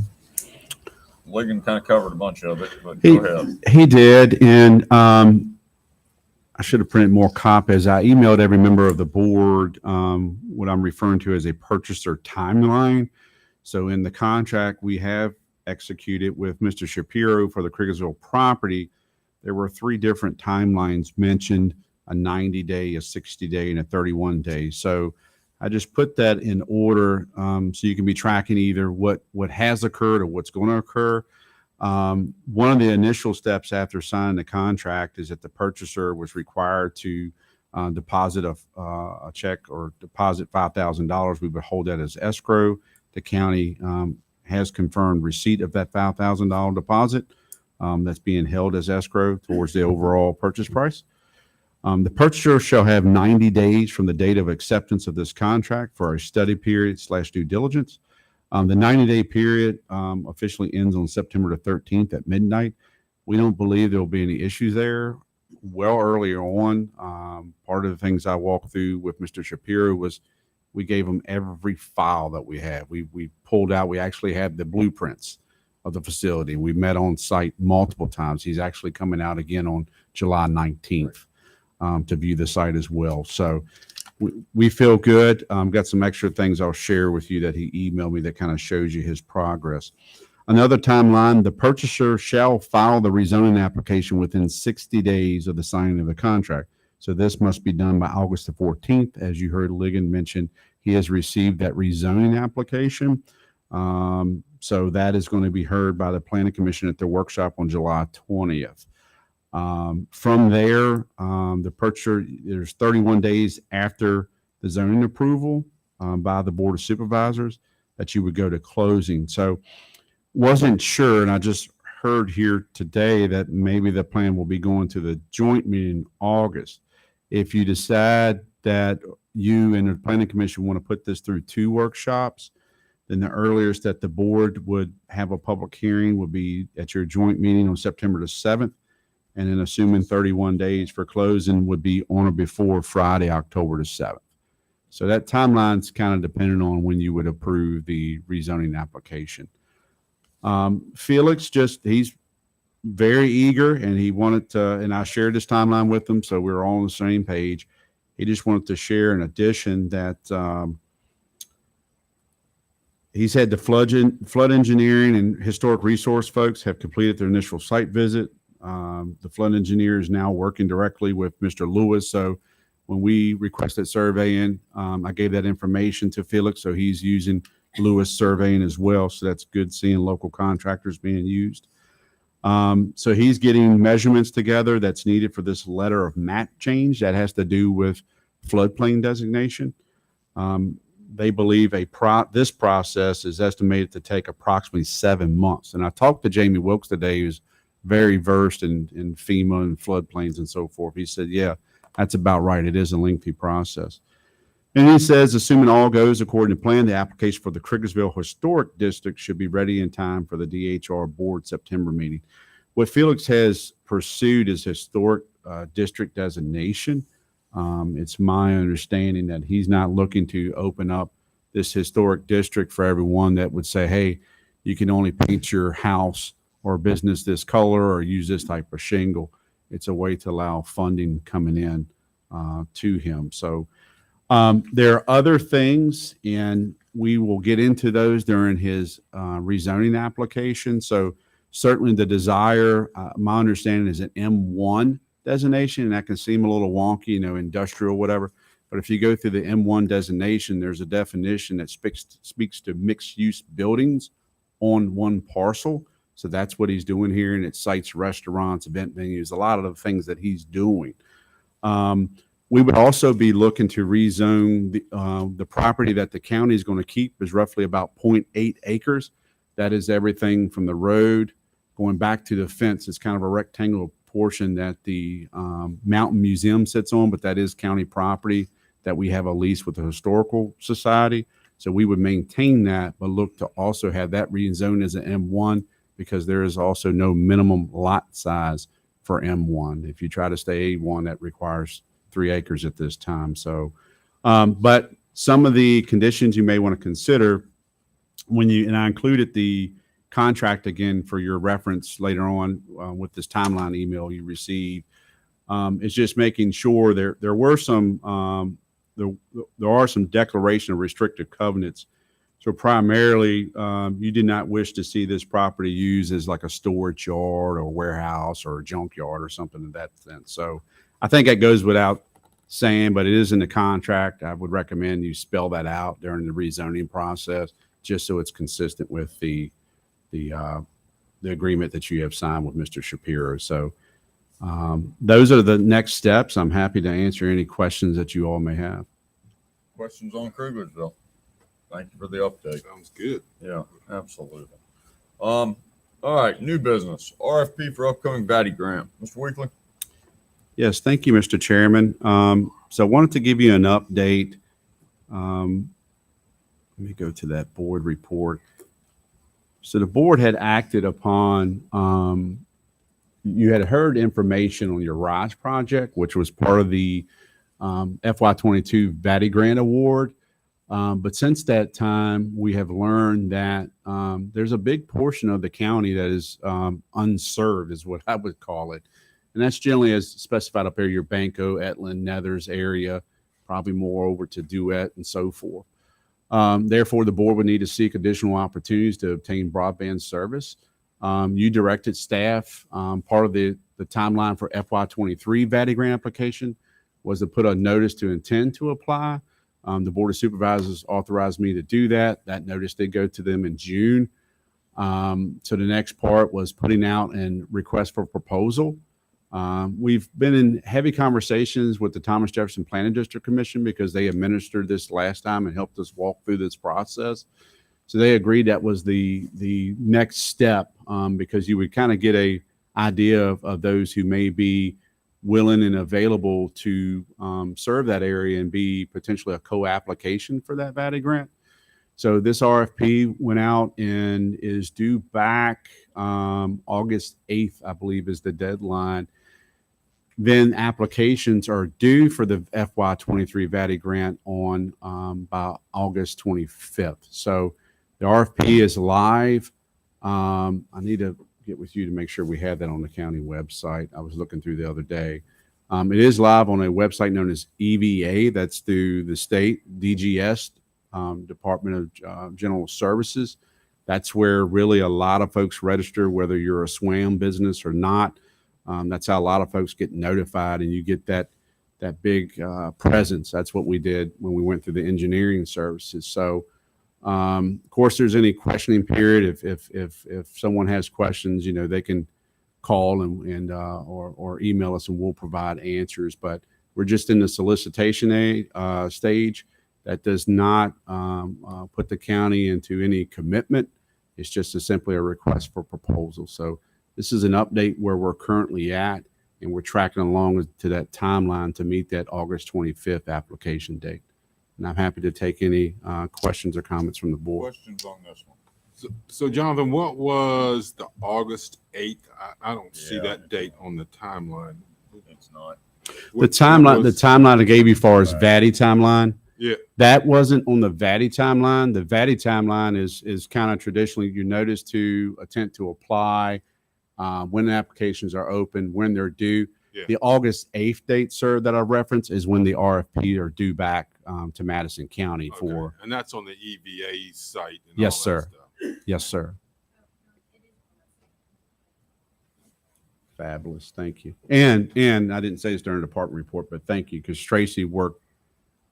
Ligon kind of covered a bunch of it, but go ahead. He did, and I should have printed more copies. I emailed every member of the board what I'm referring to as a purchaser timeline. So in the contract we have executed with Mr. Shapiro for the Crickersville property, there were 3 different timelines mentioned: a 90-day, a 60-day, and a 31-day. So I just put that in order so you can be tracking either what has occurred or what's going to occur. One of the initial steps after signing the contract is that the purchaser was required to deposit a check or deposit $5,000. We would hold that as escrow. The county has confirmed receipt of that $5,000 deposit that's being held as escrow towards the overall purchase price. The purchaser shall have 90 days from the date of acceptance of this contract for a study period / due diligence. The 90-day period officially ends on September the 13th at midnight. We don't believe there will be any issues there. Well, earlier on, part of the things I walked through with Mr. Shapiro was we gave him every file that we had. We pulled out, we actually had the blueprints of the facility. We met on site multiple times. He's actually coming out again on July 19th to view the site as well. So we feel good. Got some extra things I'll share with you that he emailed me that kind of shows you his progress. Another timeline: the purchaser shall file the rezoning application within 60 days of the signing of the contract. So this must be done by August the 14th. As you heard Ligon mention, he has received that rezoning application. So that is going to be heard by the Planning Commission at their workshop on July 20th. From there, the purchaser, there's 31 days after the zoning approval by the Board of Supervisors that you would go to closing. So wasn't sure, and I just heard here today that maybe the plan will be going to the joint meeting in August. If you decide that you and the Planning Commission want to put this through 2 workshops, then the earliest that the board would have a public hearing would be at your joint meeting on September the 7th. And then assuming 31 days for closing would be on or before Friday, October the 7th. So that timeline's kind of dependent on when you would approve the rezoning application. Felix, he's very eager, and he wanted to, and I shared this timeline with him, so we're all on the same page. He just wanted to share in addition that he's had the flood engineering and historic resource folks have completed their initial site visit. The flood engineer is now working directly with Mr. Lewis. So when we requested surveying, I gave that information to Felix. So he's using Lewis surveying as well. So that's good seeing local contractors being used. So he's getting measurements together that's needed for this letter of map change that has to do with floodplain designation. They believe this process is estimated to take approximately 7 months. And I talked to Jamie Wilkes today, who's very versed in FEMA and floodplains and so forth. He said, yeah, that's about right. It is a lengthy process. And he says, assuming all goes according to plan, the application for the Crickersville Historic District should be ready in time for the DHR Board September meeting. What Felix has pursued is historic district designation. It's my understanding that he's not looking to open up this historic district for everyone that would say, hey, you can only paint your house or business this color or use this type of shingle. It's a way to allow funding coming in to him. So there are other things, and we will get into those during his rezoning application. So certainly the desire, my understanding is an M1 designation, and that can seem a little wonky, industrial, whatever. But if you go through the M1 designation, there's a definition that speaks to mixed use buildings on one parcel. So that's what he's doing here, and it cites restaurants, event venues, a lot of the things that he's doing. We would also be looking to rezone the property that the county is going to keep is roughly about 0.8 acres. That is everything from the road going back to the fence. It's kind of a rectangular portion that the Mountain Museum sits on, but that is county property that we have a lease with the Historical Society. So we would maintain that, but look to also have that rezoned as an M1, because there is also no minimum lot size for M1. If you try to stay A1, that requires 3 acres at this time. So, but some of the conditions you may want to consider and I included the contract again for your reference later on with this timeline email you received. It's just making sure there were some there are some declaration of restrictive covenants. So primarily, you did not wish to see this property used as like a storage yard or a warehouse or a junkyard or something of that sense. So I think that goes without saying, but it is in the contract. I would recommend you spell that out during the rezoning process, just so it's consistent with the agreement that you have signed with Mr. Shapiro. So those are the next steps. I'm happy to answer any questions that you all may have. Questions on Krugersville? Thank you for the update. Sounds good. Yeah, absolutely. All right, new business. RFP for upcoming VATI grant. Mr. Weekly? Yes, thank you, Mr. Chairman. So I wanted to give you an update. Let me go to that board report. So the board had acted upon, you had heard information on your RISE project, which was part of the FY22 VATI grant award. But since that time, we have learned that there's a big portion of the county that is unserved, is what I would call it. And that's generally, as specified up there, your Banco, Etland, Nethers area, probably more over to Duet and so forth. Therefore, the board would need to seek additional opportunities to obtain broadband service. You directed staff, part of the timeline for FY23 VATI grant application was to put a notice to intend to apply. The Board of Supervisors authorized me to do that. That notice did go to them in June. So the next part was putting out a request for proposal. We've been in heavy conversations with the Thomas Jefferson Planning District Commission because they administered this last time and helped us walk through this process. So they agreed that was the next step, because you would kind of get a idea of those who may be willing and available to serve that area and be potentially a co-application for that VATI grant. So this RFP went out and is due back August 8th, I believe is the deadline. Then applications are due for the FY23 VATI grant on by August 25th. So the RFP is live. I need to get with you to make sure we have that on the county website. I was looking through the other day. It is live on a website known as EVA. That's through the state DGS, Department of General Services. That's where really a lot of folks register, whether you're a SWAM business or not. That's how a lot of folks get notified, and you get that big presence. That's what we did when we went through the engineering services. So, of course, there's any questioning period. If someone has questions, they can call and or email us, and we'll provide answers. But we're just in the solicitation stage. That does not put the county into any commitment. It's just simply a request for proposal. So this is an update where we're currently at, and we're tracking along to that timeline to meet that August 25th application date. And I'm happy to take any questions or comments from the board. Questions on this one? So Jonathan, what was the August 8th? I don't see Yeah. that date on the timeline. It's not. The timeline I gave you far as VATI timeline. Yeah. That wasn't on the VATI timeline. The VATI timeline is kind of traditionally you notice to attempt to apply when the applications are open, when they're due. Yeah. The August 8th date, sir, that I referenced is when the RFP are due back to Madison County Okay. for. And that's on the EVA site. And Yes, all that sir. stuff. Yes, sir. Fabulous. Thank you. And I didn't say this during the department report, but thank you, because Tracy worked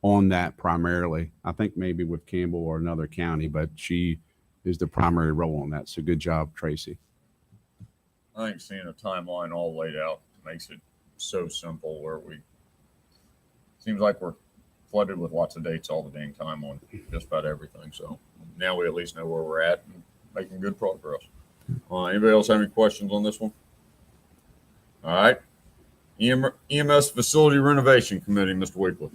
on that primarily. I think maybe with Campbell or another county, but she is the primary role on that. So good job, Tracy. I think seeing a timeline all laid out makes it so simple where seems like we're flooded with lots of dates all the dang time on just about everything. So now we at least know where we're at and making good progress. Anybody else have any questions on this one? All right. EMS Facility Renovation Committee, Mr. Weekly.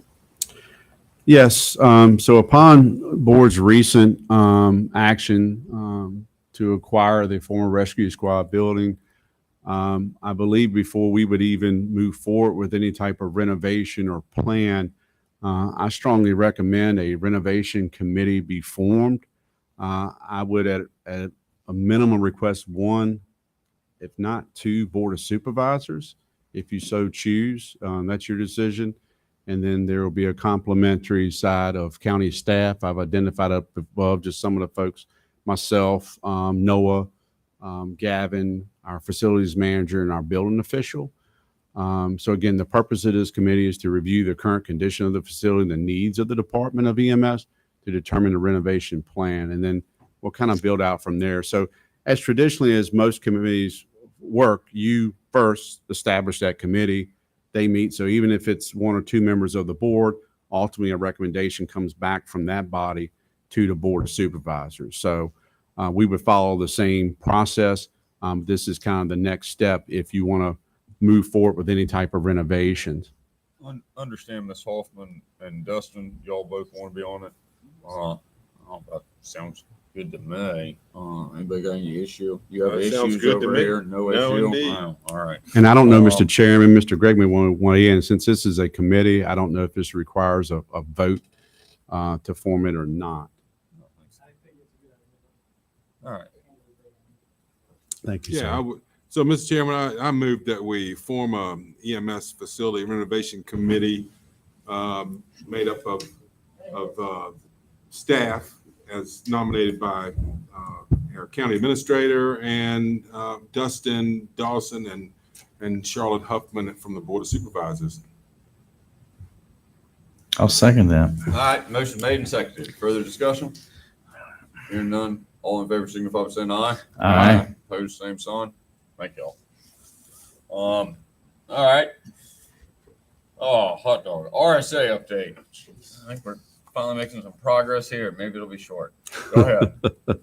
Yes. So upon board's recent action to acquire the former rescue squad building, I believe before we would even move forward with any type of renovation or plan, I strongly recommend a renovation committee be formed. I would at a minimum request one, if not two, Board of Supervisors. if you so choose. That's your decision. And then there will be a complimentary side of county staff. I've identified up above just some of the folks, myself, Noah, Gavin, our facilities manager, and our building official. So again, the purpose of this committee is to review the current condition of the facility and the needs of the Department of EMS to determine the renovation plan. And then we'll kind of build out from there. So as traditionally as most committees work, you first establish that committee. They meet. So even if it's one or two members of the board, ultimately a recommendation comes back from that body to the Board of Supervisors. So we would follow the same process. This is kind of the next step if you want to move forward with any type of renovations. Understand, Ms. Hoffman and Dustin, y'all both want to be on it. That sounds good to me. Anybody got any issue? You have That sounds issues good to over me. here? No No, issue? indeed. Oh, all right. And I don't know, Mr. Chairman, Mr. Gregg may want to weigh in. Since this is a committee, I don't know if this requires a vote to form it or not. All right. Thank you, sir. Yeah, I would. So, Mr. Chairman, I move that we form a EMS facility renovation committee made up of staff as nominated by our county administrator and Dustin Dawson and Charlotte Huffman from the Board of Supervisors. I'll second that. All right, motion made and seconded. Further discussion? Hearing none, all in favor signify by saying aye. Aye. Opposed, same sign. Thank y'all. All right. Oh, hot dog. RSA update. I think we're finally making some progress here. Maybe it'll be short. Go ahead.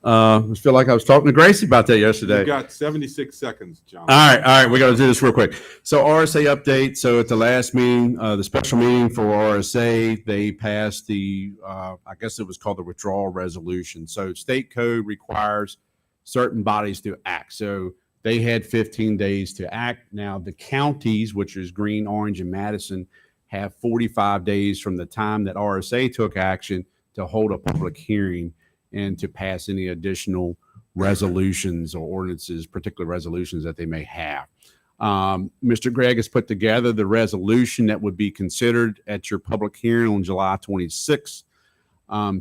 I feel like I was talking to Gracie about that yesterday. You've got 76 seconds, John. All right. We got to do this real quick. So RSA update. So at the last meeting, the special meeting for RSA, they passed the, I guess it was called the withdrawal resolution. So state code requires certain bodies to act. So they had 15 days to act. Now the counties, which is Greene, Orange, and Madison, have 45 days from the time that RSA took action to hold a public hearing and to pass any additional resolutions or ordinances, particular resolutions that they may have. Mr. Gregg has put together the resolution that would be considered at your public hearing on July 26th.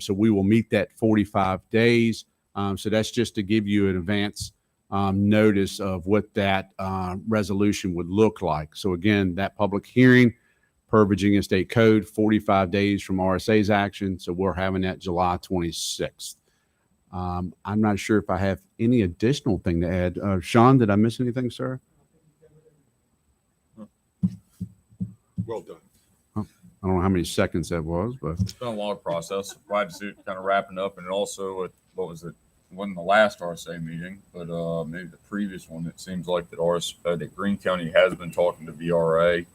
So we will meet that 45 days. So that's just to give you an advance notice of what that resolution would look like. So again, that public hearing per Virginia State Code, 45 days from RSA's action. So we're having that July 26th. I'm not sure if I have any additional thing to add. Sean, did I miss anything, sir? Well done. I don't know how many seconds that was, but It's been a long process. Glad to see it kind of wrapping up. And also, what was it? It wasn't the last RSA meeting, but maybe the previous one. It seems like that Greene County has been talking to VRA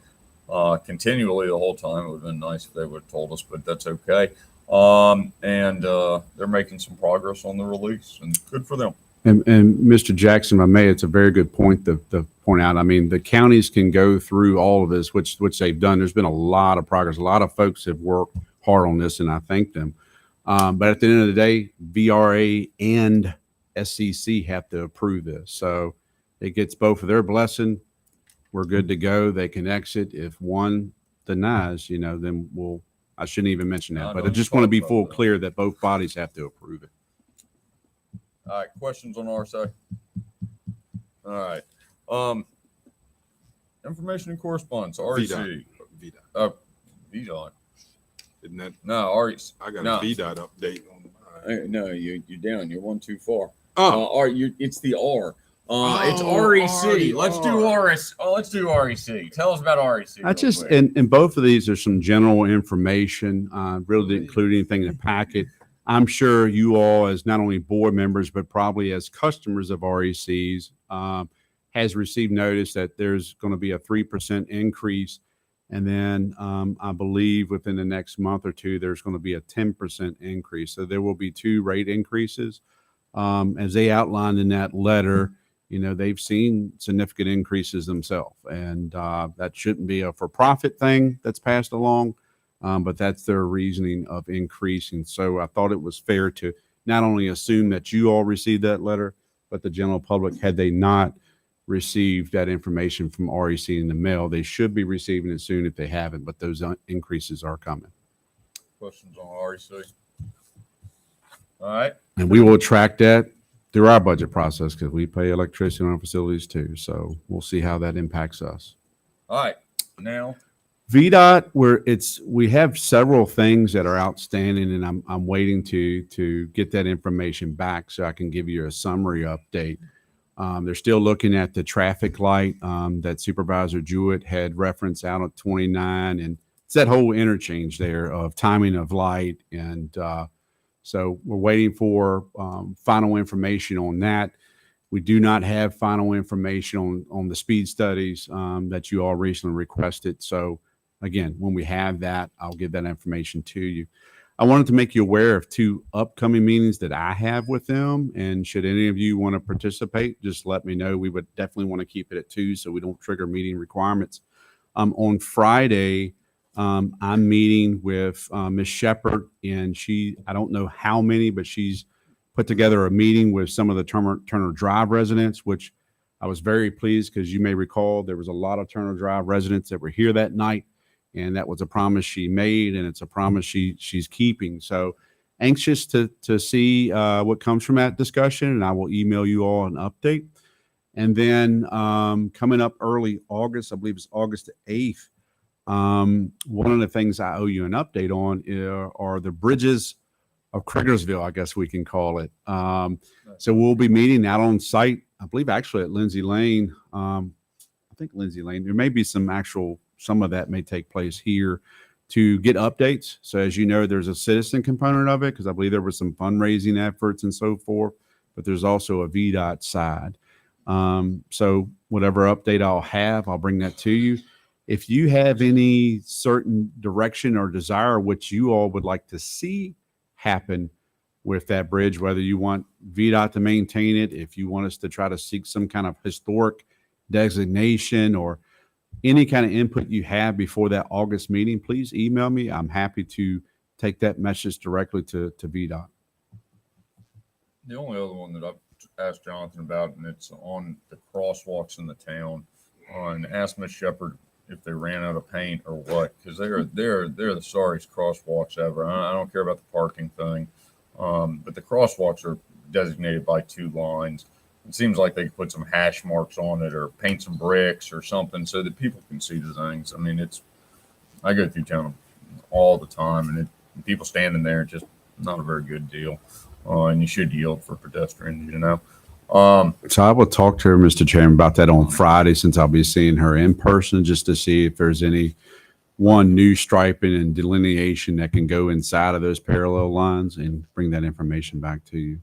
continually the whole time. It would have been nice if they would have told us, but that's okay. And they're making some progress on the release, and good for them. And Mr. Jackson, if I may, it's a very good point to point out. I mean, the counties can go through all of this, which they've done. There's been a lot of progress. A lot of folks have worked hard on this, and I thank them. But at the end of the day, VRA and SCC have to approve this. So it gets both of their blessing. We're good to go. They can exit. If one denies, then I shouldn't even mention that. But I just want to be full clear that both bodies have to approve it. All right, questions on RSA? All right. Information and correspondence, REC. VDOT. VDOT. Isn't that? No, REC. I got No. a VDOT update on mine. No, you're down. You're one too far. Oh. It's the R. It's Oh, REC. Let's do R. RS. Oh, let's do REC. Tell us about REC. I just, in both of these, there's some general information. Really didn't include anything in the packet. I'm sure you all, as not only board members, but probably as customers of RECs, has received notice that there's going to be a 3% increase. And then I believe within the next month or two, there's going to be a 10% increase. So there will be 2 rate increases. As they outlined in that letter, they've seen significant increases themselves. And that shouldn't be a for-profit thing that's passed along. But that's their reasoning of increasing. So I thought it was fair to not only assume that you all received that letter, but the general public, had they not, received that information from REC in the mail. They should be receiving it soon if they haven't, but those increases are coming. Questions on REC? All right. And we will track that through our budget process because we pay electricity on our facilities too. So we'll see how that impacts us. All right. Now, VDOT, we have several things that are outstanding, and I'm waiting to get that information back so I can give you a summary update. They're still looking at the traffic light that Supervisor Jewett had referenced out at 29, and it's that whole interchange there of timing of light, and so we're waiting for final information on that. We do not have final information on the speed studies that you all recently requested. So again, when we have that, I'll give that information to you. I wanted to make you aware of 2 upcoming meetings that I have with them. And should any of you want to participate, just let me know. We would definitely want to keep it at 2 so we don't trigger meeting requirements. On Friday, I'm meeting with Ms. Shepherd, and I don't know how many, but she's put together a meeting with some of the Turner Drive residents, which I was very pleased because you may recall there was a lot of Turner Drive residents that were here that night. And that was a promise she made, and it's a promise she's keeping. So anxious to see what comes from that discussion, and I will email you all an update. And then coming up early August, I believe it's August 8th, one of the things I owe you an update on are the bridges of Criggersville, I guess we can call it. So we'll be meeting out on site, I believe actually at Lindsay Lane. I think Lindsay Lane. There may be some of that may take place here to get updates. So as you know, there's a citizen component of it because I believe there were some fundraising efforts and so forth, but there's also a VDOT side. So whatever update I'll have, I'll bring that to you. If you have any certain direction or desire which you all would like to see happen with that bridge, whether you want VDOT to maintain it, if you want us to try to seek some kind of historic designation or any kind of input you have before that August meeting, please email me. I'm happy to take that message directly to VDOT. the only other one that I've asked Jonathan about, and it's on the crosswalks in the town, and asked Miss Shepherd if they ran out of paint or what, because they're the sorriest crosswalks ever. I don't care about the parking thing, but the crosswalks are designated by 2 lines. It seems like they could put some hash marks on it or paint some bricks or something so that people can see the things. I mean, I go through town all the time, and people standing there, it's just not a very good deal. And you should yield for pedestrians, you know. So I will talk to her, Mr. Chairman, about that on Friday, since I'll be seeing her in person, just to see if there's any new striping and delineation that can go inside of those parallel lines and bring that information back to you.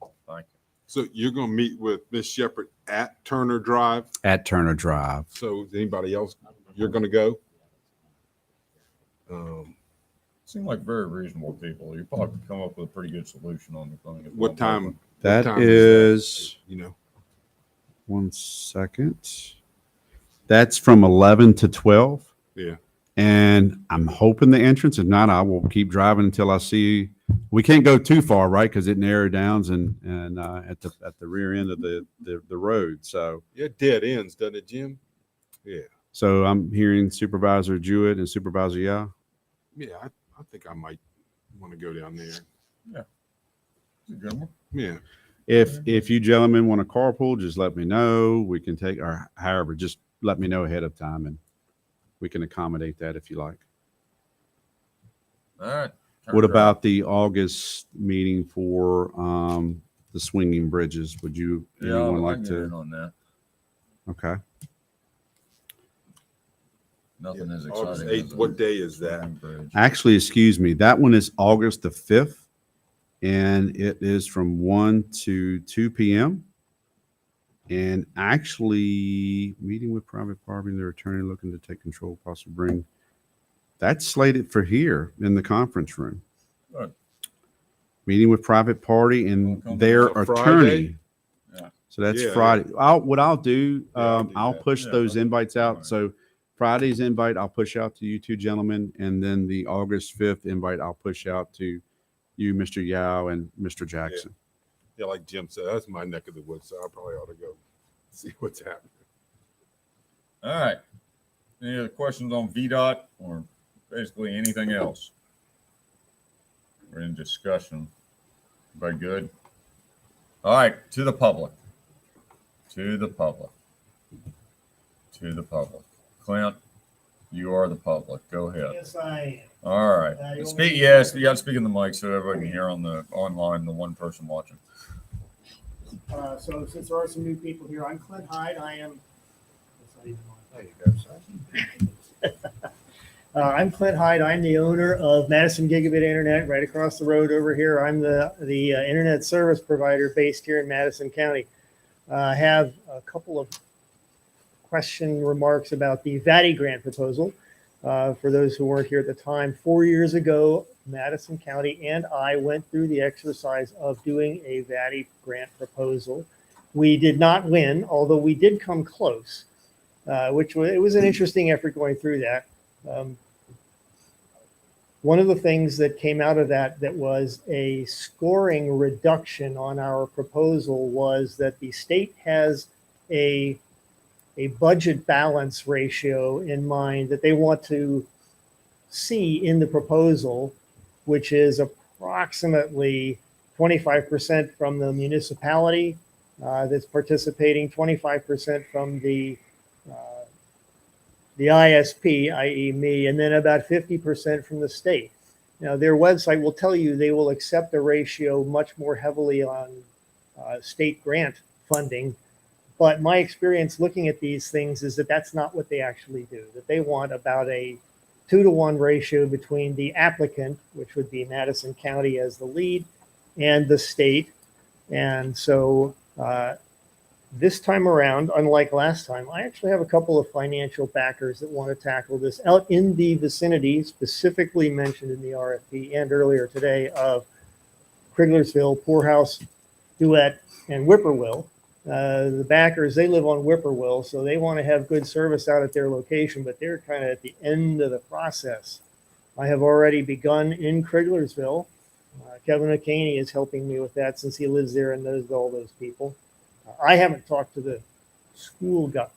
So you're going to meet with Miss Shepherd at Turner Drive? At Turner Drive. So is anybody else, you're going to go? Seem like very reasonable people. You probably could come up with a pretty good solution on the thing. What time? That what time is, you know, 1 second. That's from 11 to 12. Yeah. And I'm hoping the entrance. If not, I will keep driving until I see. We can't go too far, right? Because it narrowed downs and at the rear end of the road. So yeah, dead ends, doesn't it, Jim? Yeah. So I'm hearing Supervisor Jewett and Supervisor Yah. Yeah, I think I might want to go down there. Yeah. It's a good one. Yeah. If you gentlemen want to carpool, just let me know. We can take, or however, just let me know ahead of time and we can accommodate that if you like. All right. What about the August meeting for the swinging bridges? Would you anyone like get in to? on that. Okay. Nothing is August exciting. 8th, what day is that? Actually, excuse me. That one is August the 5th, and it is from 1 to 2 p.m. And actually, meeting with private party and their attorney looking to take control, possibly bring. That's slated for here in the conference room. Good. Meeting with private party and their on attorney. Friday? Yeah. So that's Yeah, Friday. What I'll do, I'll do I'll that. push Yeah, those okay. invites out. Alright. So Friday's invite, I'll push out to you 2 gentlemen, and then the August 5th invite, I'll push out to you, Mr. Yao, and Mr. Jackson. Yeah, like Jim said, that's my neck of the woods, so I probably ought to go see what's happening. All right. Any other questions on VDOT or basically anything else? We're in discussion. Everybody good? All right, to the public. To the public. To the public. Clint, you are the public. Go ahead. Yes, I am. All right. you want Speak. me to- Yes, you got to speak in the mic so everybody can hear on the online. The one person watching. So since there are some new people here, I'm Clint Hyde. I am. There you go, son. I'm Clint Hyde. I'm the owner of Madison Gigabit Internet right across the road over here. I'm the internet service provider based here in Madison County. I have a couple of remarks about the VATI grant proposal. For those who weren't here at the time, 4 years ago, Madison County and I went through the exercise of doing a VATI grant proposal. We did not win, although we did come close, it was an interesting effort going through that. One of the things that came out of that was a scoring reduction on our proposal was that the state has a budget balance ratio in mind that they want to see in the proposal, which is approximately 25% from the municipality that's participating, 25% from the ISP, i.e. me, and then about 50% from the state. Now, their website will tell you they will accept a ratio much more heavily on state grant funding. But my experience looking at these things is that that's not what they actually do, that they want about a 2-to-1 ratio between the applicant, which would be Madison County as the lead, and the state. And so this time around, unlike last time, I actually have a couple of financial backers that want to tackle this out in the vicinity, specifically mentioned in the RFP and earlier today, of Kriglersville, Poorhouse, Duet, and Whippoorwill. The backers, they live on Whippoorwill, so they want to have good service out at their location, but they're kind of at the end of the process. I have already begun in Kriglersville. Kevin McCaney is helping me with that since he lives there and knows all those people. I haven't talked to the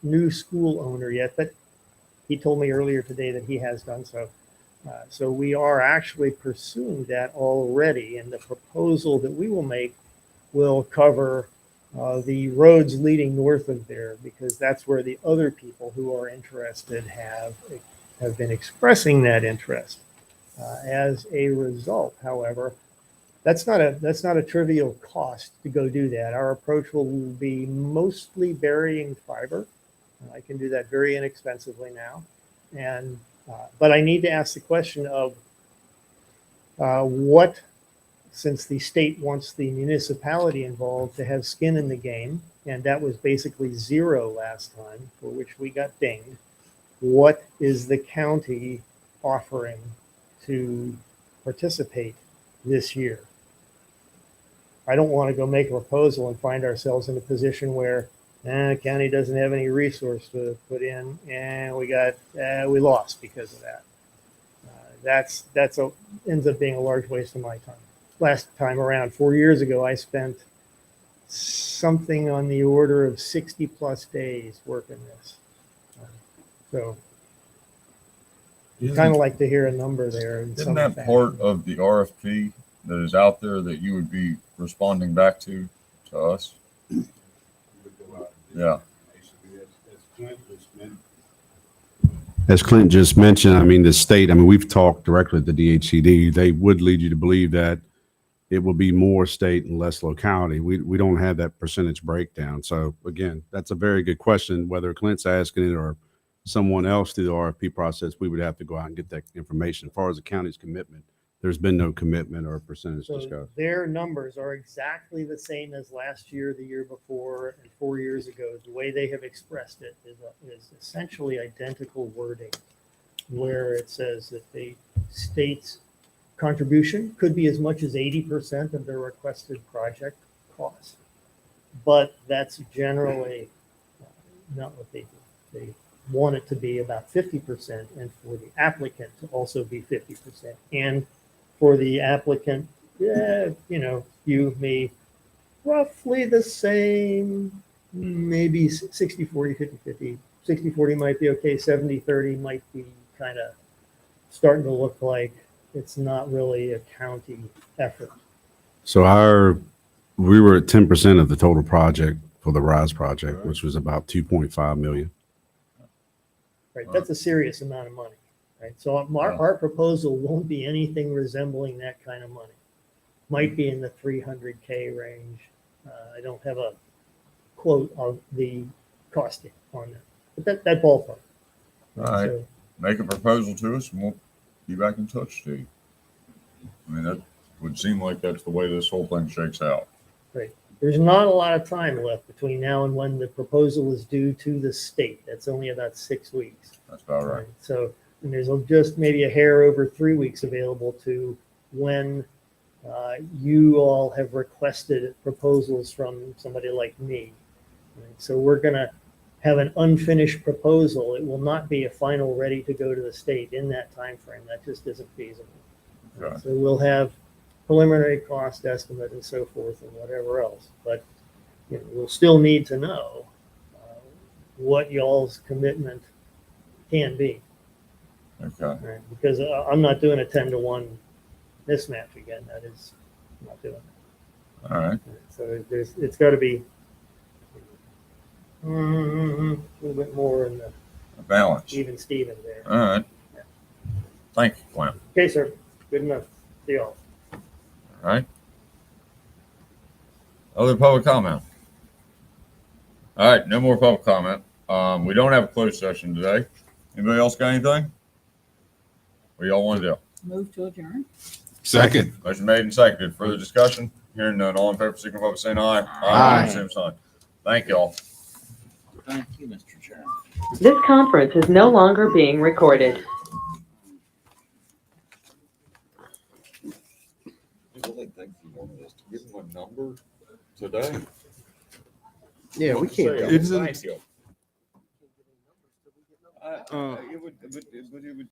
new school owner yet, but he told me earlier today that he has done so. So we are actually pursuing that already, and the proposal that we will make will cover the roads leading north of there, because that's where the other people who are interested have been expressing that interest. As a result, however, that's not a trivial cost to go do that. Our approach will be mostly burying fiber. I can do that very inexpensively now, but I need to ask the question of what, since the state wants the municipality involved to have skin in the game, and that was basically zero last time, for which we got dinged. What is the county offering to participate this year? I don't want to go make a proposal and find ourselves in a position where the county doesn't have any resource to put in, and we lost because of that. Ends up being a large waste of my time. Last time around, 4 years ago, I spent something on the order of 60 plus days working this. So kind of like to hear a number there. Isn't that part of the RFP that is out there that you would be responding back to us? Yeah. As Clint just mentioned, I mean, the state, I mean, we've talked directly with the DHCD. They would lead you to believe that it will be more state and less locality. We don't have that percentage breakdown. So again, that's a very good question. Whether Clint's asking it or someone else through the RFP process, we would have to go out and get that information. As far as the county's commitment, there's been no commitment or percentage So discussed. their numbers are exactly the same as last year, the year before, and 4 years ago. The way they have expressed it is essentially identical wording, where it says that the state's contribution could be as much as 80% of their requested project cost. But that's generally not what they do. They want it to be about 50%, and for the applicant to also be 50%. And for the applicant, you, me, roughly the same, maybe 60, 40, 50, 50, 60/40 might be okay, 70/30 might be kind of starting to look like it's not really a county effort. So we were at 10% of the total project for the RISE project, which was about 2.5 million. Right, that's a serious amount of money, right? So our proposal won't be anything resembling that kind of money. Might be in the 300K range. I don't have a quote of the costing on that, but that ballpark. All right. So, Make a proposal to us and we'll be back in touch, Steve. I mean, that would seem like that's the way this whole thing shakes out. right. There's not a lot of time left between now and when the proposal is due to the state. That's only about 6 weeks. That's about right. So and there's just maybe a hair over 3 weeks available to when you all have requested proposals from somebody like me. Right? So we're going to have an unfinished proposal. It will not be a final ready to go to the state in that time frame. That just isn't feasible. Okay. So we'll have preliminary cost estimate and so forth and whatever else. But we'll still need to know what y'all's commitment can be. Okay. Right? Because I'm not doing a 10-to-1 mismatch again. That is I'm not doing it. All right. So it's got to be a little bit more in the Balance. even Steven there. All right. Thank you, Clint. Okay, sir. Good enough. See y'all. All right. Other public comment? All right, no more public comment. We don't have a closed session today. Anybody else got anything? What do y'all want to do? Move to adjourn. Second. Motion made and seconded. Further discussion? Hearing none. All in favor, signify by saying aye. Aye. Same sign. Thank y'all. Thank you, Mr. Chairman. This conference is no longer being recorded. Really think you wanted us to give them a number today? Yeah, we can't. It's Thank you. Uh, It would